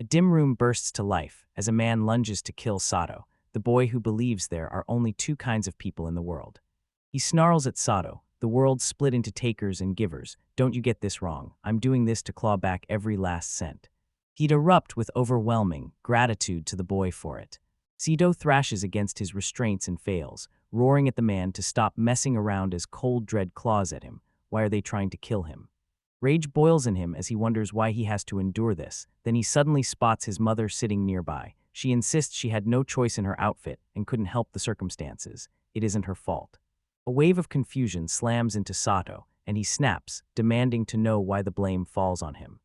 dim room bursts to life as a man lunges to kill Sato, the boy who believes there are only two kinds of people in the world. He snarls at Sato, "The world's split into takers and givers. Don't you get this wrong. I'm doing this to claw back every last cent." He'd erupt with overwhelming gratitude to the boy for it. Sato thrashes against his restraints and fails, roaring at the man to stop messing around as cold dread claws at him. Why are they trying to kill him? Rage boils in him as he wonders why he has to endure this. Then he suddenly spots his mother sitting nearby. She insists she had no choice in her outfit and couldn't help the circumstances. It isn't her fault. A wave of confusion slams into Sato, and he snaps, demanding to know why the blame falls on him.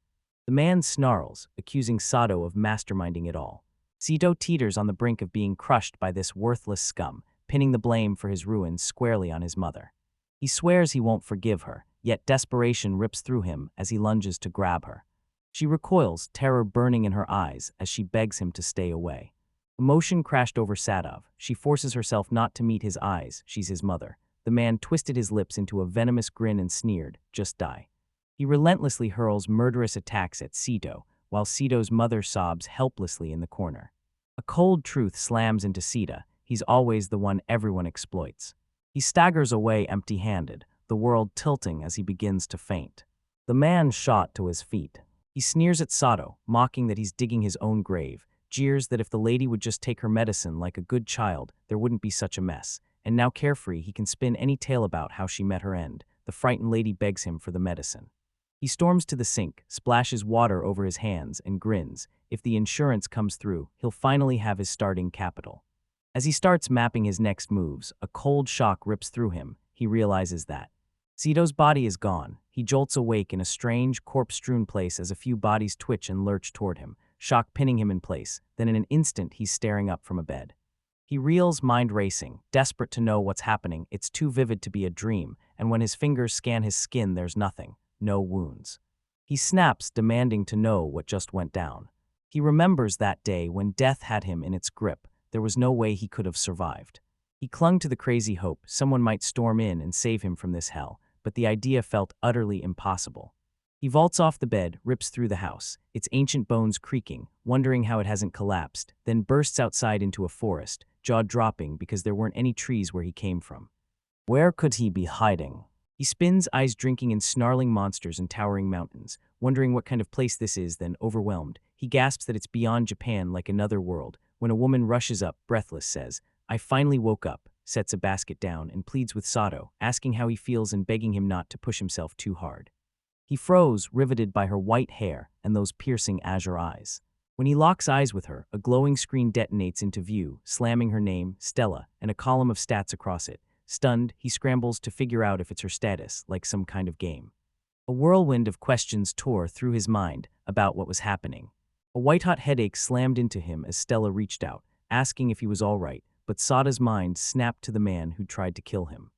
The man snarls, accusing Sato of masterminding it all. Sato teeters on the brink of being crushed by this worthless scum, pinning the blame for his ruin squarely on his mother. He swears he won't forgive her, yet desperation rips through him as he lunges to grab her. She recoils, terror burning in her eyes as she begs him to stay away. Emotion crashed over Sato. She forces herself not to meet his eyes. She's his mother. The man twisted his lips into a venomous grin and sneered, "Just die." He relentlessly hurls murderous attacks at Sato, while Sato's mother sobs helplessly in the corner. A cold truth slams into Sato. He's always the one everyone exploits. He staggers away empty-handed, the world tilting as he begins to faint. The man shot to his feet. He sneers at Sato, mocking that he's digging his own grave, jeers that if the lady would just take her medicine like a good child, there wouldn't be such a mess. And now carefree, he can spin any tale about how she met her end. The frightened lady begs him for the medicine. He storms to the sink, splashes water over his hands, and grins. If the insurance comes through, he'll finally have his starting capital. As he starts mapping his next moves, a cold shock rips through him. He realizes that Sato's body is gone. He jolts awake in a strange, corpse-strewn place as a few bodies twitch and lurch toward him, shock pinning him in place. Then in an instant, he's staring up from a bed. He reels, mind racing, desperate to know what's happening. It's too vivid to be a dream, and when his fingers scan his skin, there's nothing. No wounds. He snaps, demanding to know what just went down. He remembers that day when death had him in its grip. There was no way he could have survived. He clung to the crazy hope someone might storm in and save him from this hell, but the idea felt utterly impossible. He vaults off the bed, rips through the house, its ancient bones creaking, wondering how it hasn't collapsed, then bursts outside into a forest, jaw dropping because there weren't any trees where he came from. Where could he be hiding? He spins, eyes drinking in snarling monsters and towering mountains, wondering what kind of place this is, then overwhelmed. He gasps that it's beyond Japan, like another world, when a woman rushes up, breathless, says, "I finally woke up," sets a basket down and pleads with Sato, asking how he feels and begging him not to push himself too hard. He froze, riveted by her white hair and those piercing azure eyes. When he locks eyes with her, a glowing screen detonates into view, slamming her name, Stella, and a column of stats across it. Stunned, he scrambles to figure out if it's her status, like some kind of game. A whirlwind of questions tore through his mind about what was happening. A white-hot headache slammed into him as Stella reached out, asking if he was all right, but Sada's mind snapped to the man who tried to kill him.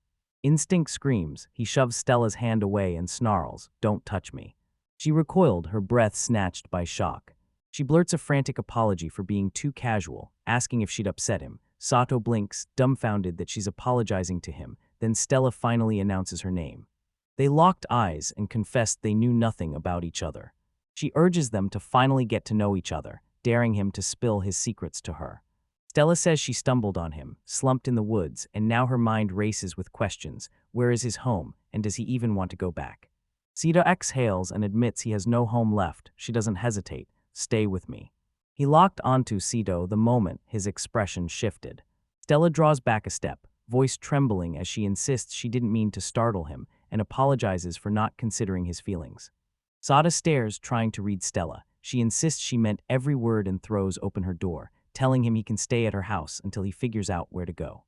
Instinct screams. He shoves Stella's hand away and snarls, "Don't touch me." She recoiled, her breath snatched by shock. She blurts a frantic apology for being too casual, asking if she'd upset him. Sato blinks, dumbfounded that she's apologizing to him. Then Stella finally announces her name. They locked eyes and confessed they knew nothing about each other. She urges them to finally get to know each other, daring him to spill his secrets to her. Stella says she stumbled on him, slumped in the woods, and now her mind races with questions. Where is his home, and does he even want to go back? Sato exhales and admits he has no home left. She doesn't hesitate. "Stay with me." He locked onto Sato the moment his expression shifted. Stella draws back a step, voice trembling as she insists she didn't mean to startle him and apologizes for not considering his feelings. Sato stares, trying to read Stella. She insists she meant every word and throws open her door, telling him he can stay at her house until he figures out where to go.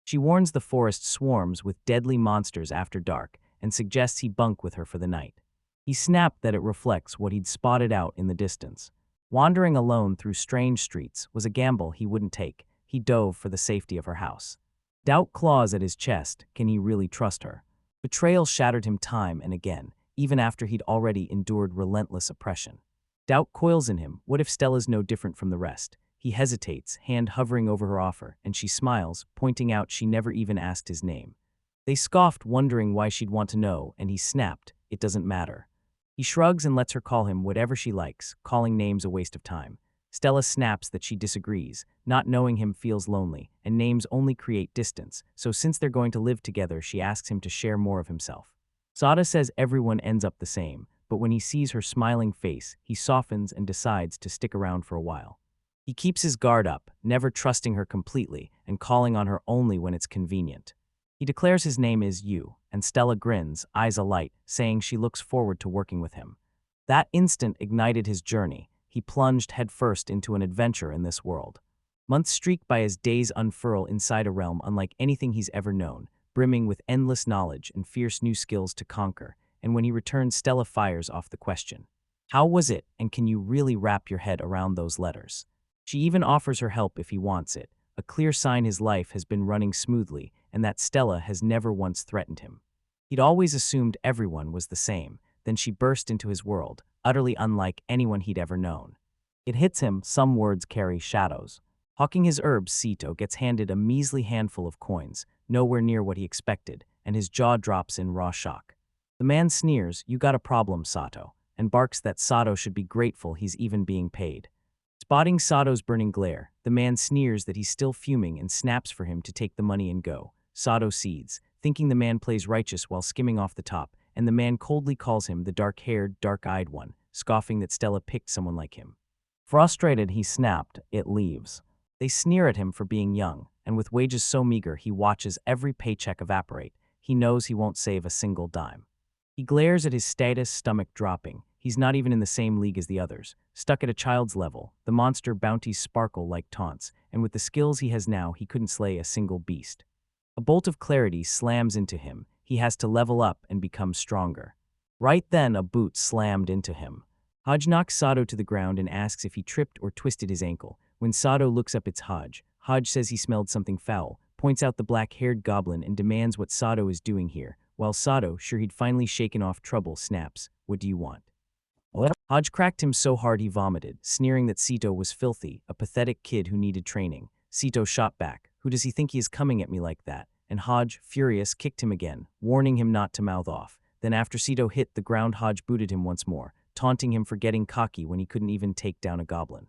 She warns the forest swarms with deadly monsters after dark and suggests he bunk with her for the night. He snapped that it reflects what he'd spotted out in the distance. Wandering alone through strange streets was a gamble he wouldn't take. He dove for the safety of her house. Doubt claws at his chest. Can he really trust her? Betrayal shattered him time and again, even after he'd already endured relentless oppression. Doubt coils in him. What if Stella's no different from the rest? He hesitates, hand hovering over her offer, and she smiles, pointing out she never even asked his name. They scoffed, wondering why she'd want to know, and he snapped, "It doesn't matter." He shrugs and lets her call him whatever she likes, calling names a waste of time. Stella snaps that she disagrees. Not knowing him feels lonely, and names only create distance, so since they're going to live together, she asks him to share more of himself. Sada says everyone ends up the same, but when he sees her smiling face, he softens and decides to stick around for a while. He keeps his guard up, never trusting her completely and calling on her only when it's convenient. He declares his name is Yu, and Stella grins, eyes alight, saying she looks forward to working with him. That instant ignited his journey. He plunged headfirst into an adventure in this world. Months streak by as days unfurl inside a realm unlike anything he's ever known, brimming with endless knowledge and fierce new skills to conquer, and when he returns, Stella fires off the question. How was it, and can you really wrap your head around those letters? She even offers her help if he wants it, a clear sign his life has been running smoothly and that Stella has never once threatened him. He'd always assumed everyone was the same, then she burst into his world, utterly unlike anyone he'd ever known. It hits him, some words carry shadows. Hawking his herbs, Sito gets handed a measly handful of coins, nowhere near what he expected, and his jaw drops in raw shock. The man sneers, "You got a problem, Sato," and barks that Sato should be grateful he's even being paid. Spotting Sato's burning glare, the man sneers that he's still fuming and snaps for him to take the money and go. Sato cedes, thinking the man plays righteous while skimming off the top, and the man coldly calls him the dark-haired, dark-eyed one, scoffing that Stella picked someone like him. Frustrated, he snapped, "It leaves." They sneer at him for being young, and with wages so meager he watches every paycheck evaporate. He knows he won't save a single dime. He glares at his status, stomach dropping. He's not even in the same league as the others. Stuck at a child's level, the monster bounties sparkle like taunts, and with the skills he has now, he couldn't slay a single beast. A bolt of clarity slams into him. He has to level up and become stronger. Right then, a boot slammed into him. Hajj knocks Sato to the ground and asks if he tripped or twisted his ankle. When Sato looks up, it's Hajj. Hajj says he smelled something foul, points out the black-haired goblin and demands what Sato is doing here, while Sato, sure he'd finally shaken off trouble, snaps, "What do you want?" Hajj cracked him so hard he vomited, sneering that Sito was filthy, a pathetic kid who needed training. Sito shot back, "Who does he think he is coming at me like that?" And Hajj, furious, kicked him again, warning him not to mouth off. Then after Sito hit the ground, Hajj booted him once more, taunting him for getting cocky when he couldn't even take down a goblin.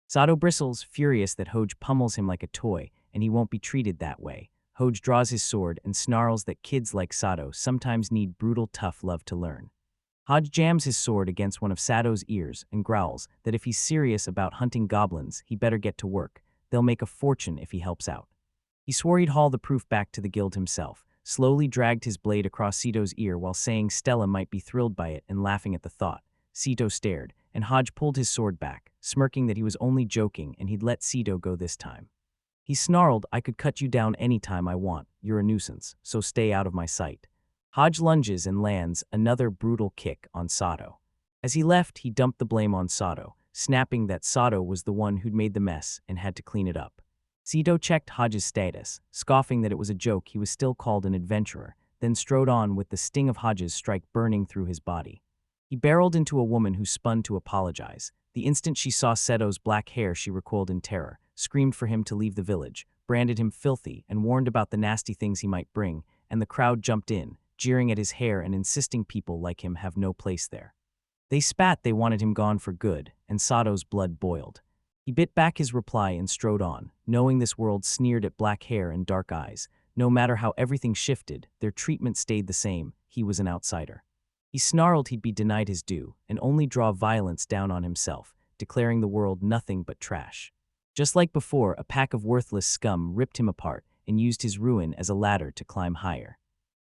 Sato bristles, furious that Hajj pummels him like a toy, and he won't be treated that way. Hajj draws his sword and snarls that kids like Sato sometimes need brutal, tough love to learn. Hajj jams his sword against one of Sato's ears and growls that if he's serious about hunting goblins, he better get to work. They'll make a fortune if he helps out. He swore he'd haul the proof back to the guild himself, slowly dragged his blade across Sito's ear while saying Stella might be thrilled by it and laughing at the thought. Sito stared, and Hajj pulled his sword back, smirking that he was only joking and he'd let Sito go this time. He snarled, "I could cut you down any time I want. You're a nuisance, so stay out of my sight." Hajj lunges and lands another brutal kick on Sato. As he left, he dumped the blame on Sato, snapping that Sato was the one who'd made the mess and had to clean it up. Sito checked Hajj's status, scoffing that it was a joke he was still called an adventurer, then strode on with the sting of Hajj's strike burning through his body. He barreled into a woman who spun to apologize. The instant she saw Seto's black hair, she recoiled in terror, screamed for him to leave the village, branded him filthy, and warned about the nasty things he might bring, and the crowd jumped in, jeering at his hair and insisting people like him have no place there. They spat they wanted him gone for good, and Sato's blood boiled. He bit back his reply and strode on, knowing this world sneered at black hair and dark eyes. No matter how everything shifted, their treatment stayed the same. He was an outsider. He snarled he'd be denied his due and only draw violence down on himself, declaring the world nothing but trash. Just like before, a pack of worthless scum ripped him apart and used his ruin as a ladder to climb higher.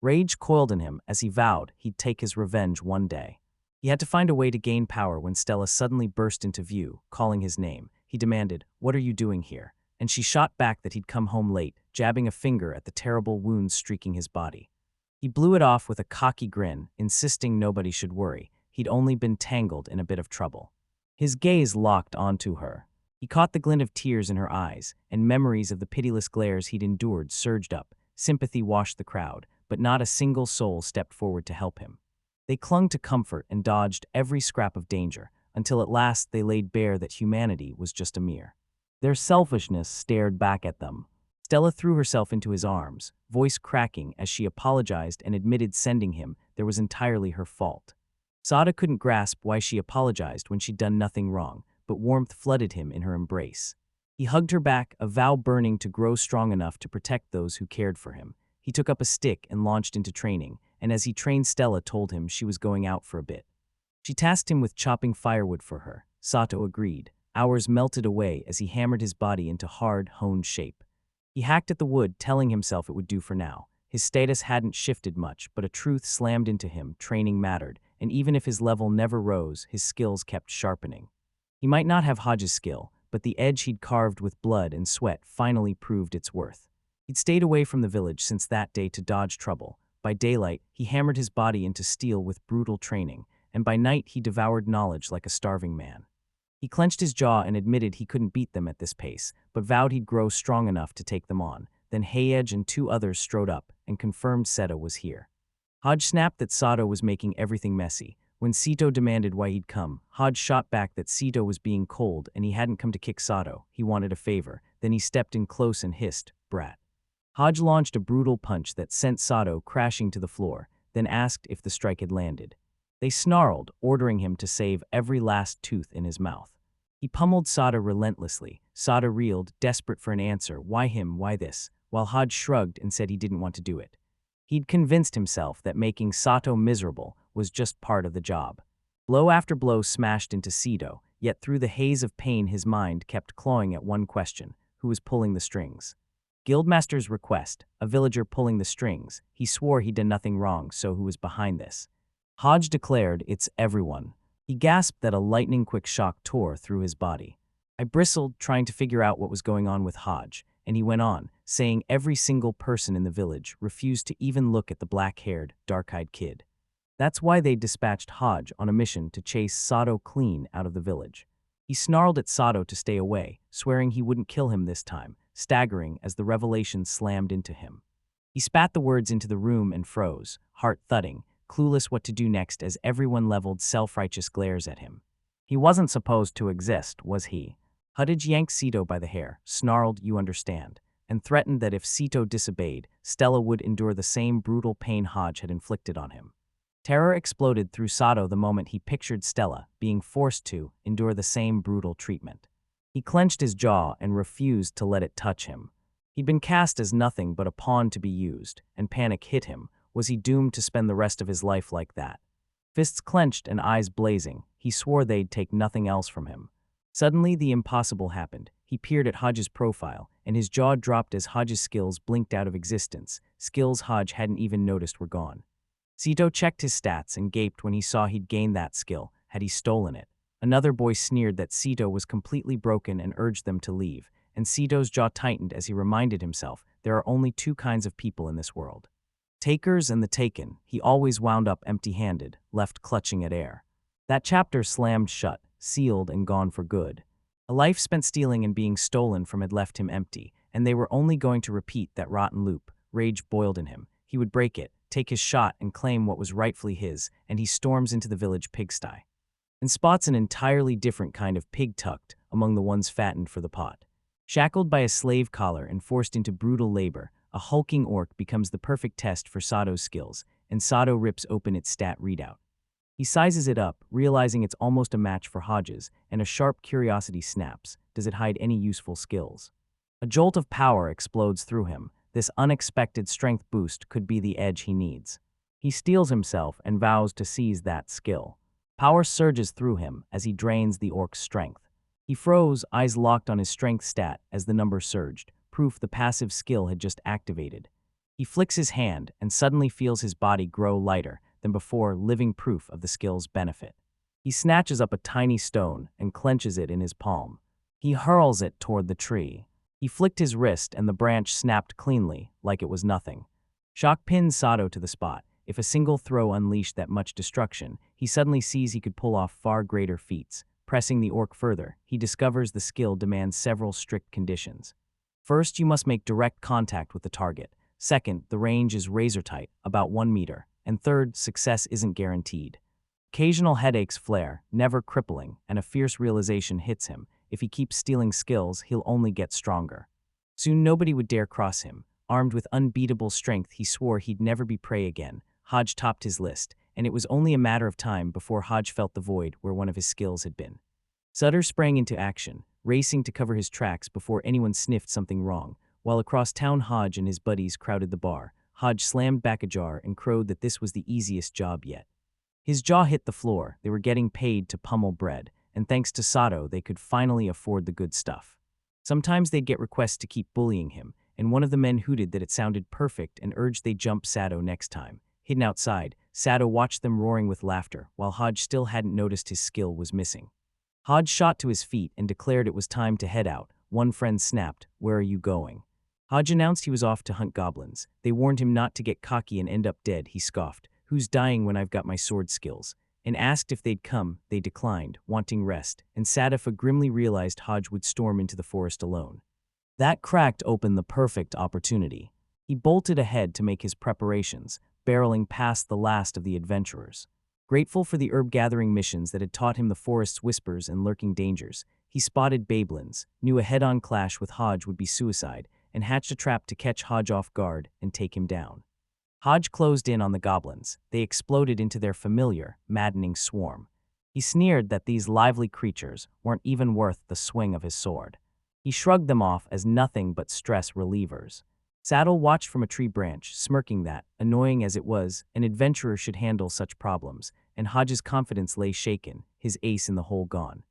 Rage coiled in him as he vowed he'd take his revenge one day. He had to find a way to gain power when Stella suddenly burst into view, calling his name. He demanded, "What are you doing here?" And she shot back that he'd come home late, jabbing a finger at the terrible wounds streaking his body. He blew it off with a cocky grin, insisting nobody should worry. He'd only been tangled in a bit of trouble. His gaze locked onto her. He caught the glint of tears in her eyes, and memories of the pitiless glares he'd endured surged up. Sympathy washed the crowd, but not a single soul stepped forward to help him. They clung to comfort and dodged every scrap of danger, until at last they laid bare that humanity was just a mirror. Their selfishness stared back at them. Stella threw herself into his arms, voice cracking as she apologized and admitted sending him there was entirely her fault. Sada couldn't grasp why she apologized when she'd done nothing wrong, but warmth flooded him in her embrace. He hugged her back, a vow burning to grow strong enough to protect those who cared for him. He took up a stick and launched into training, and as he trained, Stella told him she was going out for a bit. She tasked him with chopping firewood for her. Sato agreed. Hours melted away as he hammered his body into hard, honed shape. He hacked at the wood, telling himself it would do for now. His status hadn't shifted much, but a truth slammed into him: training mattered, and even if his level never rose, his skills kept sharpening. He might not have Hajj's skill, but the edge he'd carved with blood and sweat finally proved its worth. He'd stayed away from the village since that day to dodge trouble. By daylight, he hammered his body into steel with brutal training, and by night he devoured knowledge like a starving man. He clenched his jaw and admitted he couldn't beat them at this pace, but vowed he'd grow strong enough to take them on. Then Hajj and two others strode up and confirmed Seta was here. Hajj snapped that Sato was making everything messy. When Sito demanded why he'd come, Hajj shot back that Sito was being cold and he hadn't come to kick Sato, he wanted a favor. Then he stepped in close and hissed, "Brat." Hajj launched a brutal punch that sent Sato crashing to the floor, then asked if the strike had landed. They snarled, ordering him to save every last tooth in his mouth. He pummeled Sato relentlessly. Sato reeled, desperate for an answer. Why him, why this? While Hajj shrugged and said he didn't want to do it. He'd convinced himself that making Sato miserable was just part of the job. Blow after blow smashed into Sito, yet through the haze of pain his mind kept clawing at one question: who was pulling the strings? Guildmaster's request, a villager pulling the strings. He swore he'd done nothing wrong, so who was behind this? Hajj declared, "It's everyone." He gasped that a lightning-quick shock tore through his body. I bristled, trying to figure out what was going on with Hajj, and he went on, saying every single person in the village refused to even look at the black-haired, dark-eyed kid. That's why they dispatched Hajj on a mission to chase Sato clean out of the village. He snarled at Sato to stay away, swearing he wouldn't kill him this time, staggering as the revelation slammed into him. He spat the words into the room and froze, heart thudding, clueless what to do next as everyone leveled self-righteous glares at him. He wasn't supposed to exist, was he? Hajj yanked Sito by the hair, snarled, "You understand," and threatened that if Sito disobeyed, Stella would endure the same brutal pain Hajj had inflicted on him. Terror exploded through Sato the moment he pictured Stella being forced to endure the same brutal treatment. He clenched his jaw and refused to let it touch him. He'd been cast as nothing but a pawn to be used, and panic hit him. Was he doomed to spend the rest of his life like that? Fists clenched and eyes blazing, he swore they'd take nothing else from him. Suddenly, the impossible happened. He peered at Hajj's profile, and his jaw dropped as Hajj's skills blinked out of existence, skills Hajj hadn't even noticed were gone. Sito checked his stats and gaped when he saw he'd gained that skill. Had he stolen it? Another boy sneered that Sito was completely broken and urged them to leave, and Sito's jaw tightened as he reminded himself there are only two kinds of people in this world: takers and the taken. He always wound up empty-handed, left clutching at air. That chapter slammed shut, sealed and gone for good. A life spent stealing and being stolen from had left him empty, and they were only going to repeat that rotten loop. Rage boiled in him. He would break it, take his shot and claim what was rightfully his, and he storms into the village pigsty and spots an entirely different kind of pig tucked among the ones fattened for the pot. Shackled by a slave collar and forced into brutal labor, a hulking orc becomes the perfect test for Sato's skills, and Sato rips open its stat readout. He sizes it up, realizing it's almost a match for Hajj's, and a sharp curiosity snaps. Does it hide any useful skills? A jolt of power explodes through him. This unexpected strength boost could be the edge he needs. He steels himself and vows to seize that skill. Power surges through him as he drains the orc's strength. He froze, eyes locked on his strength stat as the number surged, proof the passive skill had just activated. He flicks his hand and suddenly feels his body grow lighter than before, living proof of the skill's benefit. He snatches up a tiny stone and clenches it in his palm. He hurls it toward the tree. He flicked his wrist and the branch snapped cleanly, like it was nothing. Shock pins Sato to the spot. If a single throw unleashed that much destruction, he suddenly sees he could pull off far greater feats. Pressing the orc further, he discovers the skill demands several strict conditions. First, you must make direct contact with the target. Second, the range is razor-tight, about 1 meter. And third, success isn't guaranteed. Occasional headaches flare, never crippling, and a fierce realization hits him. If he keeps stealing skills, he'll only get stronger. Soon nobody would dare cross him. Armed with unbeatable strength, he swore he'd never be prey again. Hajj topped his list, and it was only a matter of time before Hajj felt the void where one of his skills had been. Sutter sprang into action, racing to cover his tracks before anyone sniffed something wrong, while across town Hajj and his buddies crowded the bar. Hajj slammed back a jar and crowed that this was the easiest job yet. His jaw hit the floor. They were getting paid to pummel bread, and thanks to Sato they could finally afford the good stuff. Sometimes they'd get requests to keep bullying him, and one of the men hooted that it sounded perfect and urged they jump Sato next time. Hidden outside, Sato watched them roaring with laughter, while Hajj still hadn't noticed his skill was missing. Hajj shot to his feet and declared it was time to head out. One friend snapped, "Where are you going?" Hajj announced he was off to hunt goblins. They warned him not to get cocky and end up dead. He scoffed, "Who's dying when I've got my sword skills?" And asked if they'd come. They declined, wanting rest, and Sadafa grimly realized Hajj would storm into the forest alone. That cracked open the perfect opportunity. He bolted ahead to make his preparations, barreling past the last of the adventurers. Grateful for the herb-gathering missions that had taught him the forest's whispers and lurking dangers, he spotted Babelins, knew a head-on clash with Hajj would be suicide, and hatched a trap to catch Hajj off guard and take him down. Hajj closed in on the goblins. They exploded into their familiar, maddening swarm. He sneered that these lively creatures weren't even worth the swing of his sword. He shrugged them off as nothing but stress relievers. Saddle watched from a tree branch, smirking that, annoying as it was, an adventurer should handle such problems, and Hajj's confidence lay shaken, his ace in the hole gone.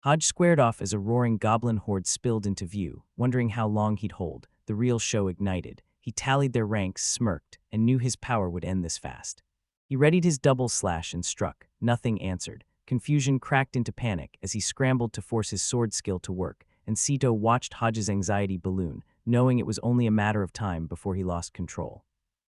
Hajj squared off as a roaring goblin horde spilled into view, wondering how long he'd hold. The real show ignited. He tallied their ranks, smirked, and knew his power would end this fast. He readied his double slash and struck. Nothing answered. Confusion cracked into panic as he scrambled to force his sword skill to work, and Sito watched Hajj's anxiety balloon, knowing it was only a matter of time before he lost control.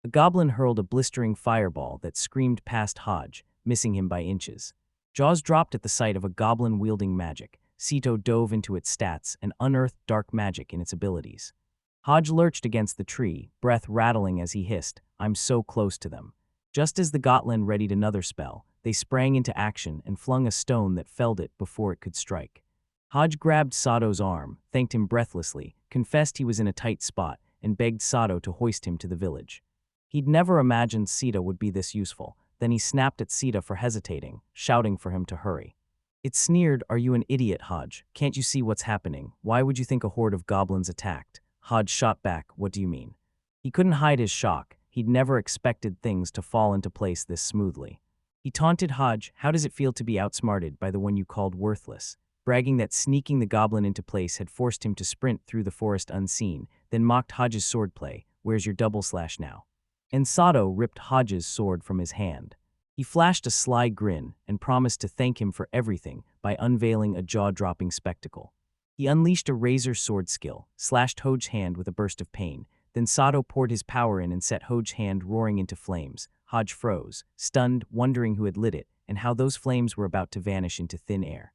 A goblin hurled a blistering fireball that screamed past Hajj, missing him by inches. Jaws dropped at the sight of a goblin wielding magic. Sito dove into its stats and unearthed dark magic in its abilities. Hajj lurched against the tree, breath rattling as he hissed, "I'm so close to them." Just as the goblin readied another spell, they sprang into action and flung a stone that felled it before it could strike. Hajj grabbed Sato's arm, thanked him breathlessly, confessed he was in a tight spot, and begged Sato to hoist him to the village. He'd never imagined Sita would be this useful. Then he snapped at Sita for hesitating, shouting for him to hurry. It sneered, "Are you an idiot, Hajj? Can't you see what's happening? Why would you think a horde of goblins attacked?" Hajj shot back, "What do you mean?" He couldn't hide his shock. He'd never expected things to fall into place this smoothly. He taunted Hajj, "How does it feel to be outsmarted by the one you called worthless?" bragging that sneaking the goblin into place had forced him to sprint through the forest unseen, then mocked Hajj's swordplay, "Where's your double slash now?" And Sato ripped Hajj's sword from his hand. He flashed a sly grin and promised to thank him for everything by unveiling a jaw-dropping spectacle. He unleashed a razor sword skill, slashed Hajj's hand with a burst of pain. Then Sato poured his power in and set Hajj's hand roaring into flames. Hajj froze, stunned, wondering who had lit it and how those flames were about to vanish into thin air.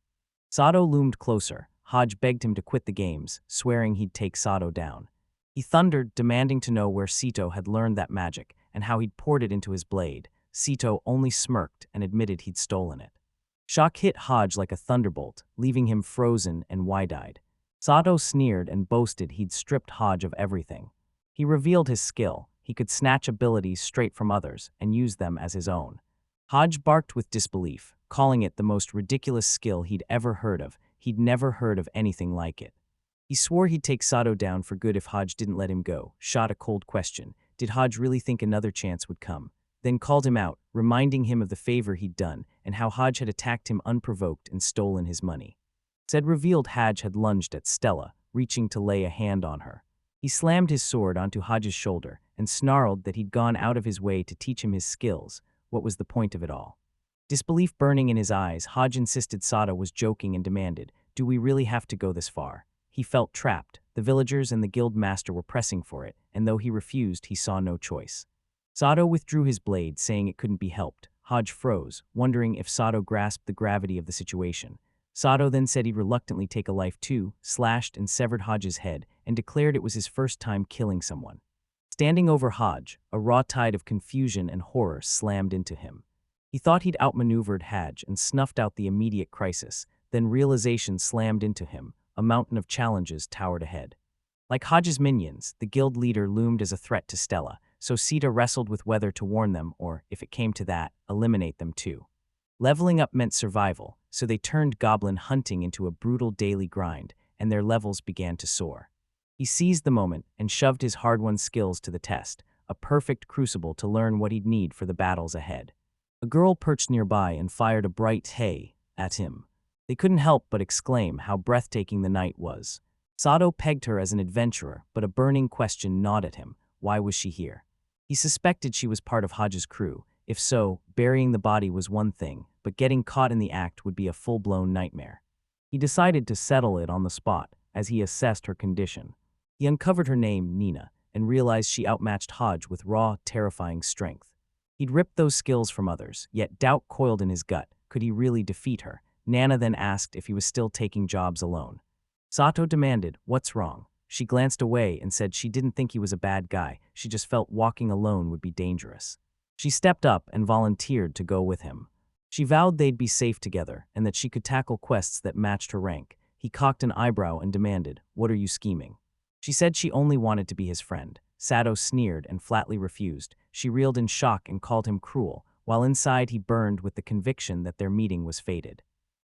Sato loomed closer. Hajj begged him to quit the games, swearing he'd take Sato down. He thundered, demanding to know where Sito had learned that magic and how he'd poured it into his blade. Sito only smirked and admitted he'd stolen it. Shock hit Hajj like a thunderbolt, leaving him frozen and wide-eyed. Sato sneered and boasted he'd stripped Hajj of everything. He revealed his skill. He could snatch abilities straight from others and use them as his own. Hajj barked with disbelief, calling it the most ridiculous skill he'd ever heard of. He'd never heard of anything like it. He swore he'd take Sato down for good if Hajj didn't let him go, shot a cold question. Did Hajj really think another chance would come? Then called him out, reminding him of the favor he'd done and how Hajj had attacked him unprovoked and stolen his money. Said revealed Hajj had lunged at Stella, reaching to lay a hand on her. He slammed his sword onto Hajj's shoulder and snarled that he'd gone out of his way to teach him his skills. What was the point of it all? Disbelief burning in his eyes, Hajj insisted Sato was joking and demanded, "Do we really have to go this far?" He felt trapped. The villagers and the guild master were pressing for it, and though he refused, he saw no choice. Sato withdrew his blade, saying it couldn't be helped. Hajj froze, wondering if Sato grasped the gravity of the situation. Sato then said he'd reluctantly take a life too, slashed and severed Hajj's head, and declared it was his first time killing someone. Standing over Hajj, a raw tide of confusion and horror slammed into him. He thought he'd outmaneuvered Hajj and snuffed out the immediate crisis, then realization slammed into him. A mountain of challenges towered ahead. Like Hajj's minions, the guild leader loomed as a threat to Stella, so Sita wrestled with whether to warn them or, if it came to that, eliminate them too. Leveling up meant survival, so they turned goblin hunting into a brutal daily grind, and their levels began to soar. He seized the moment and shoved his hard-won skills to the test, a perfect crucible to learn what he'd need for the battles ahead. A girl perched nearby and fired a bright "hey" at him. They couldn't help but exclaim how breathtaking the night was. Sato pegged her as an adventurer, but a burning question gnawed at him. Why was she here? He suspected she was part of Hajj's crew. If so, burying the body was one thing, but getting caught in the act would be a full-blown nightmare. He decided to settle it on the spot as he assessed her condition. He uncovered her name, Nina, and realized she outmatched Hajj with raw, terrifying strength. He'd ripped those skills from others, yet doubt coiled in his gut. Could he really defeat her? Nana then asked if he was still taking jobs alone. Sato demanded, "What's wrong?" She glanced away and said she didn't think he was a bad guy, she just felt walking alone would be dangerous. She stepped up and volunteered to go with him. She vowed they'd be safe together and that she could tackle quests that matched her rank. He cocked an eyebrow and demanded, "What are you scheming?" She said she only wanted to be his friend. Sato sneered and flatly refused. She reeled in shock and called him cruel, while inside he burned with the conviction that their meeting was fated.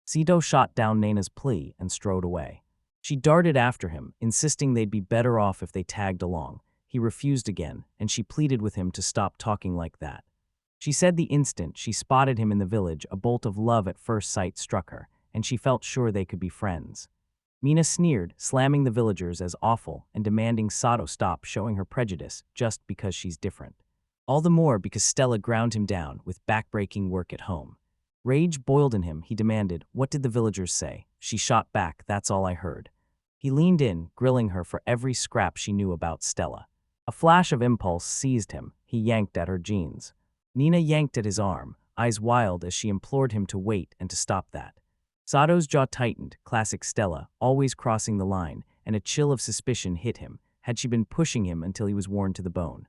Sato shot down Nana's plea and strode away. She darted after him, insisting they'd be better off if they tagged along. He refused again, and she pleaded with him to stop talking like that. She said the instant she spotted him in the village, a bolt of love at first sight struck her, and she felt sure they could be friends. Mina sneered, slamming the villagers as awful and demanding Sato stop showing her prejudice just because she's different. All the more because Stella ground him down with backbreaking work at home. Rage boiled in him. He demanded, "What did the villagers say?" She shot back, "That's all I heard." He leaned in, grilling her for every scrap she knew about Stella. A flash of impulse seized him. He yanked at her jeans. Nina yanked at his arm, eyes wild as she implored him to wait and to stop that. Sato's jaw tightened, classic Stella, always crossing the line, and a chill of suspicion hit him. Had she been pushing him until he was worn to the bone?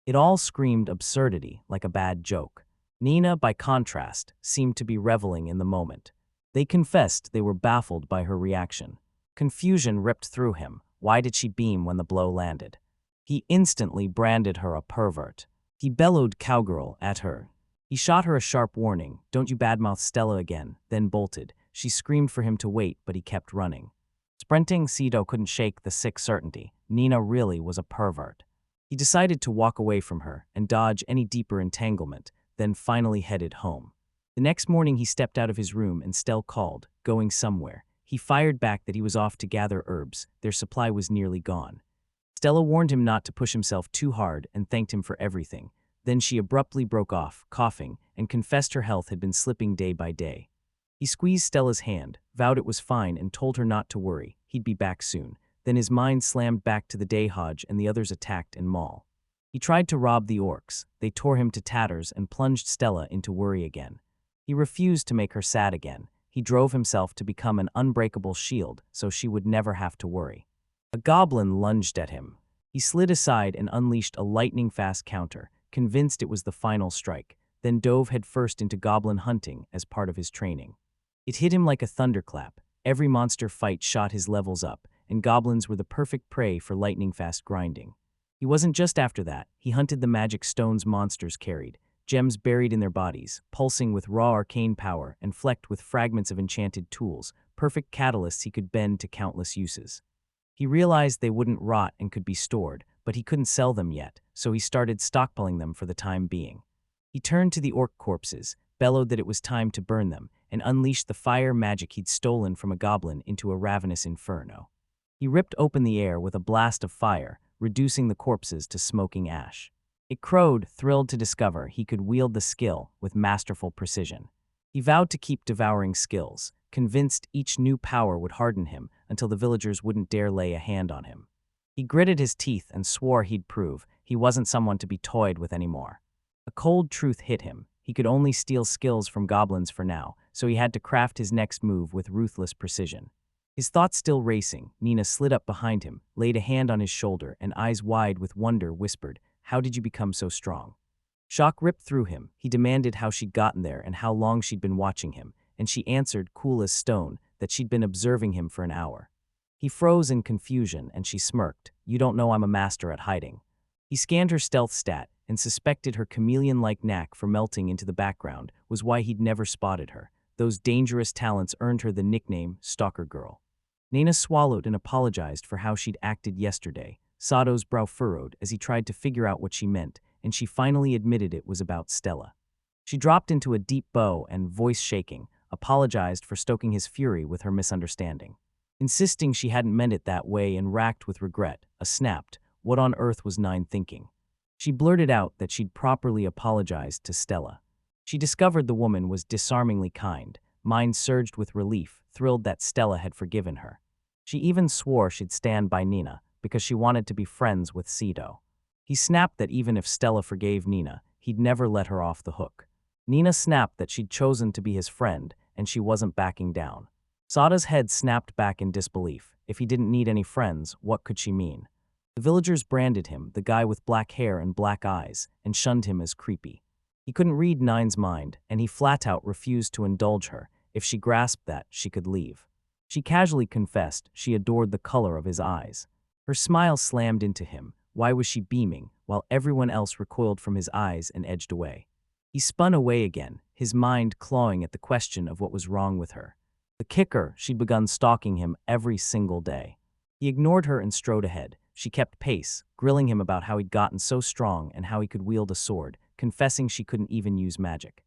It all screamed absurdity, like a bad joke. Nina, by contrast, seemed to be reveling in the moment. They confessed they were baffled by her reaction. Confusion ripped through him. Why did she beam when the blow landed? He instantly branded her a pervert. He bellowed cowgirl at her. He shot her a sharp warning, "Don't you badmouth Stella again," then bolted. She screamed for him to wait, but he kept running. Sprinting, Sato couldn't shake the sick certainty. Nina really was a pervert. He decided to walk away from her and dodge any deeper entanglement, then finally headed home. The next morning he stepped out of his room and Stella called, going somewhere. He fired back that he was off to gather herbs. Their supply was nearly gone. Stella warned him not to push himself too hard and thanked him for everything. Then she abruptly broke off, coughing, and confessed her health had been slipping day by day. He squeezed Stella's hand, vowed it was fine, and told her not to worry. He'd be back soon. Then his mind slammed back to the day Hajj and the others attacked in Mall. He tried to rob the orcs. They tore him to tatters and plunged Stella into worry again. He refused to make her sad again. He drove himself to become an unbreakable shield so she would never have to worry. A goblin lunged at him. He slid aside and unleashed a lightning-fast counter, convinced it was the final strike, then dove headfirst into goblin hunting as part of his training. It hit him like a thunderclap. Every monster fight shot his levels up, and goblins were the perfect prey for lightning-fast grinding. He wasn't just after that. He hunted the magic stones monsters carried, gems buried in their bodies, pulsing with raw arcane power and flecked with fragments of enchanted tools, perfect catalysts he could bend to countless uses. He realized they wouldn't rot and could be stored, but he couldn't sell them yet, so he started stockpiling them for the time being. He turned to the orc corpses, bellowed that it was time to burn them, and unleashed the fire magic he'd stolen from a goblin into a ravenous inferno. He ripped open the air with a blast of fire, reducing the corpses to smoking ash. It crowed, thrilled to discover he could wield the skill with masterful precision. He vowed to keep devouring skills, convinced each new power would harden him until the villagers wouldn't dare lay a hand on him. He gritted his teeth and swore he'd prove he wasn't someone to be toyed with anymore. A cold truth hit him. He could only steal skills from goblins for now, so he had to craft his next move with ruthless precision. His thoughts still racing, Nina slid up behind him, laid a hand on his shoulder, and eyes wide with wonder whispered, "How did you become so strong?" Shock ripped through him. He demanded how she'd gotten there and how long she'd been watching him, and she answered, cool as stone, that she'd been observing him for an hour. He froze in confusion, and she smirked, "You don't know I'm a master at hiding." He scanned her stealth stat and suspected her chameleon-like knack for melting into the background was why he'd never spotted her. Those dangerous talents earned her the nickname Stalker Girl. Nana swallowed and apologized for how she'd acted yesterday. Sato's brow furrowed as he tried to figure out what she meant, and she finally admitted it was about Stella. She dropped into a deep bow and, voice shaking, apologized for stoking his fury with her misunderstanding. Insisting she hadn't meant it that way and racked with regret, snapped, what on earth was Nine thinking? She blurted out that she'd properly apologized to Stella. She discovered the woman was disarmingly kind. Mind surged with relief, thrilled that Stella had forgiven her. She even swore she'd stand by Nina because she wanted to be friends with Sato. He snapped that even if Stella forgave Nina, he'd never let her off the hook. Nina snapped that she'd chosen to be his friend and she wasn't backing down. Sada's head snapped back in disbelief. If he didn't need any friends, what could she mean? The villagers branded him, the guy with black hair and black eyes, and shunned him as creepy. He couldn't read Nine's mind, and he flat-out refused to indulge her. If she grasped that, she could leave. She casually confessed she adored the color of his eyes. Her smile slammed into him. Why was she beaming, while everyone else recoiled from his eyes and edged away? He spun away again, his mind clawing at the question of what was wrong with her. The kicker, she'd begun stalking him every single day. He ignored her and strode ahead. She kept pace, grilling him about how he'd gotten so strong and how he could wield a sword, confessing she couldn't even use magic.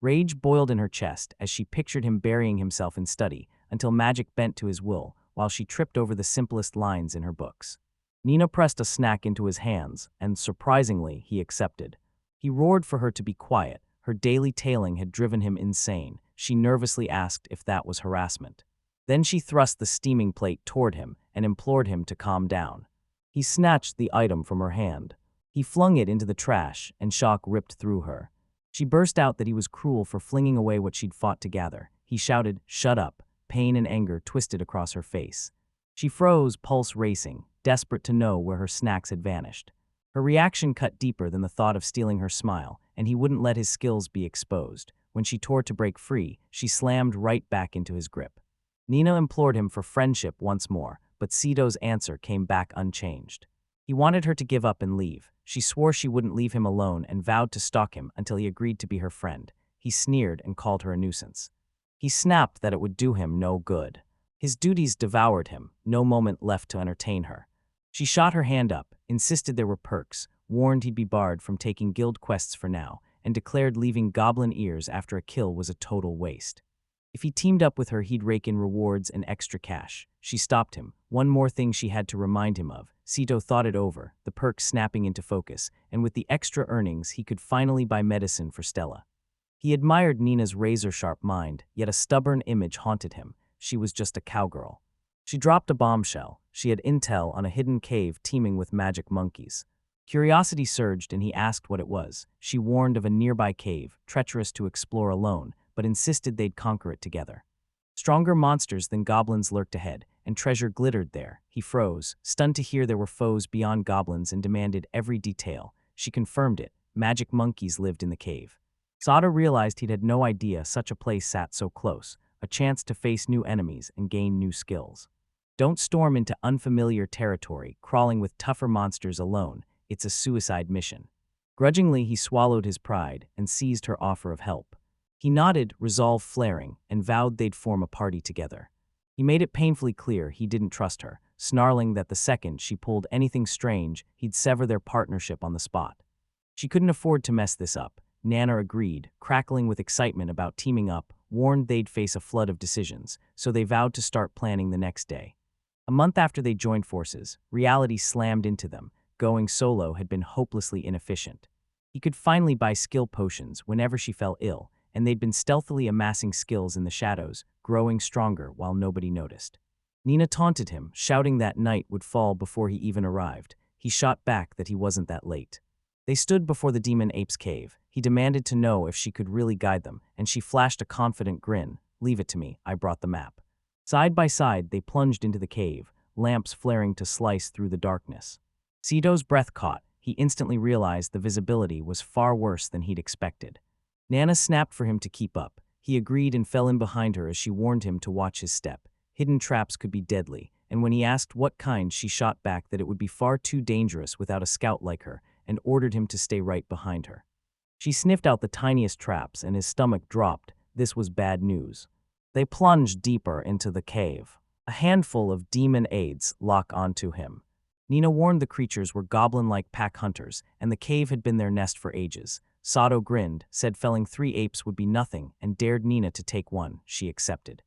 Rage boiled in her chest as she pictured him burying himself in study until magic bent to his will while she tripped over the simplest lines in her books. Nina pressed a snack into his hands, and surprisingly, he accepted. He roared for her to be quiet. Her daily tailing had driven him insane. She nervously asked if that was harassment. Then she thrust the steaming plate toward him and implored him to calm down. He snatched the item from her hand. He flung it into the trash, and shock ripped through her. She burst out that he was cruel for flinging away what she'd fought to gather. He shouted, "Shut up." Pain and anger twisted across her face. She froze, pulse racing, desperate to know where her snacks had vanished. Her reaction cut deeper than the thought of stealing her smile, and he wouldn't let his skills be exposed. When she tore to break free, she slammed right back into his grip. Nina implored him for friendship once more, but Sato's answer came back unchanged. He wanted her to give up and leave. She swore she wouldn't leave him alone and vowed to stalk him until he agreed to be her friend. He sneered and called her a nuisance. He snapped that it would do him no good. His duties devoured him, no moment left to entertain her. She shot her hand up, insisted there were perks, warned he'd be barred from taking guild quests for now, and declared leaving goblin ears after a kill was a total waste. If he teamed up with her, he'd rake in rewards and extra cash. She stopped him. One more thing she had to remind him of. Sato thought it over, the perks snapping into focus, and with the extra earnings, he could finally buy medicine for Stella. He admired Nina's razor-sharp mind, yet a stubborn image haunted him. She was just a cowgirl. She dropped a bombshell. She had intel on a hidden cave teeming with magic monkeys. Curiosity surged and he asked what it was. She warned of a nearby cave, treacherous to explore alone, but insisted they'd conquer it together. Stronger monsters than goblins lurked ahead, and treasure glittered there. He froze, stunned to hear there were foes beyond goblins, and demanded every detail. She confirmed it. Magic monkeys lived in the cave. Sato realized he'd had no idea such a place sat so close, a chance to face new enemies and gain new skills. Don't storm into unfamiliar territory, crawling with tougher monsters alone. It's a suicide mission. Grudgingly, he swallowed his pride and seized her offer of help. He nodded, resolve flaring, and vowed they'd form a party together. He made it painfully clear he didn't trust her, snarling that the second she pulled anything strange, he'd sever their partnership on the spot. She couldn't afford to mess this up. Nana agreed, crackling with excitement about teaming up, warned they'd face a flood of decisions, so they vowed to start planning the next day. A month after they joined forces, reality slammed into them. Going solo had been hopelessly inefficient. He could finally buy skill potions whenever she fell ill, and they'd been stealthily amassing skills in the shadows, growing stronger while nobody noticed. Nina taunted him, shouting that night would fall before he even arrived. He shot back that he wasn't that late. They stood before the demon ape's cave. He demanded to know if she could really guide them, and she flashed a confident grin. "Leave it to me, I brought the map." Side by side, they plunged into the cave, lamps flaring to slice through the darkness. Sato's breath caught. He instantly realized the visibility was far worse than he'd expected. Nana snapped for him to keep up. He agreed and fell in behind her as she warned him to watch his step. Hidden traps could be deadly, and when he asked what kind, she shot back that it would be far too dangerous without a scout like her, and ordered him to stay right behind her. She sniffed out the tiniest traps, and his stomach dropped. This was bad news. They plunged deeper into the cave. A handful of demon aides lock onto him. Nina warned the creatures were goblin-like pack hunters, and the cave had been their nest for ages. Sato grinned, said felling 3 apes would be nothing, and dared Nina to take one. She accepted.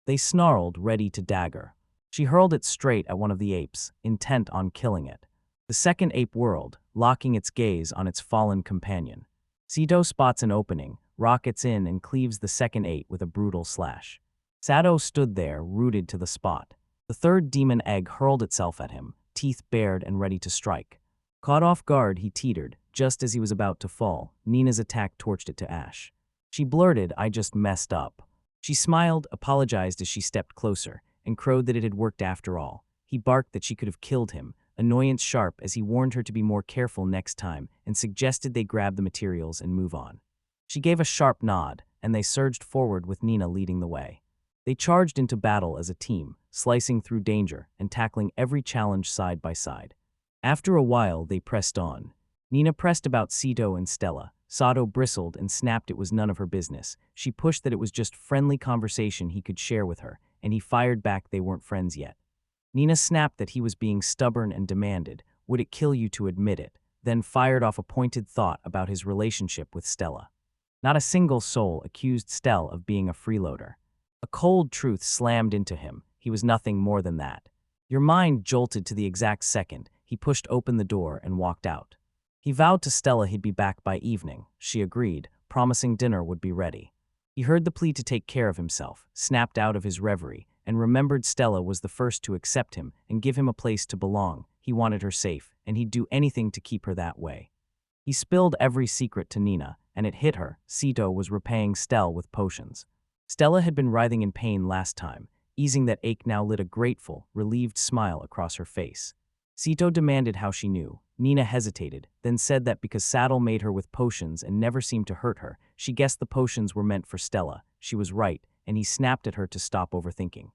They snarled, ready to dagger. She hurled it straight at one of the apes, intent on killing it. The second ape whirled, locking its gaze on its fallen companion. Sato spots an opening, rockets in, and cleaves the second ape with a brutal slash. Sato stood there, rooted to the spot. The third demon egg hurled itself at him, teeth bared and ready to strike. Caught off guard, he teetered. Just as he was about to fall, Nina's attack torched it to ash. She blurted, "I just messed up." She smiled, apologized as she stepped closer, and crowed that it had worked after all. He barked that she could have killed him, annoyance sharp as he warned her to be more careful next time and suggested they grab the materials and move on. She gave a sharp nod, and they surged forward with Nina leading the way. They charged into battle as a team, slicing through danger and tackling every challenge side by side. After a while, they pressed on. Nina pressed about Sato and Stella. Sato bristled and snapped it was none of her business. She pushed that it was just friendly conversation he could share with her, and he fired back they weren't friends yet. Nina snapped that he was being stubborn and demanded, "Would it kill you to admit it?" Then fired off a pointed thought about his relationship with Stella. Not a single soul accused Stella of being a freeloader. A cold truth slammed into him. He was nothing more than that. Your mind jolted to the exact second. He pushed open the door and walked out. He vowed to Stella he'd be back by evening. She agreed, promising dinner would be ready. He heard the plea to take care of himself, snapped out of his reverie, and remembered Stella was the first to accept him and give him a place to belong. He wanted her safe, and he'd do anything to keep her that way. He spilled every secret to Nina, and it hit her. Sato was repaying Stella with potions. Stella had been writhing in pain last time. Easing that ache now lit a grateful, relieved smile across her face. Sato demanded how she knew. Nina hesitated, then said that because Saddle made her with potions and never seemed to hurt her, she guessed the potions were meant for Stella. She was right, and he snapped at her to stop overthinking.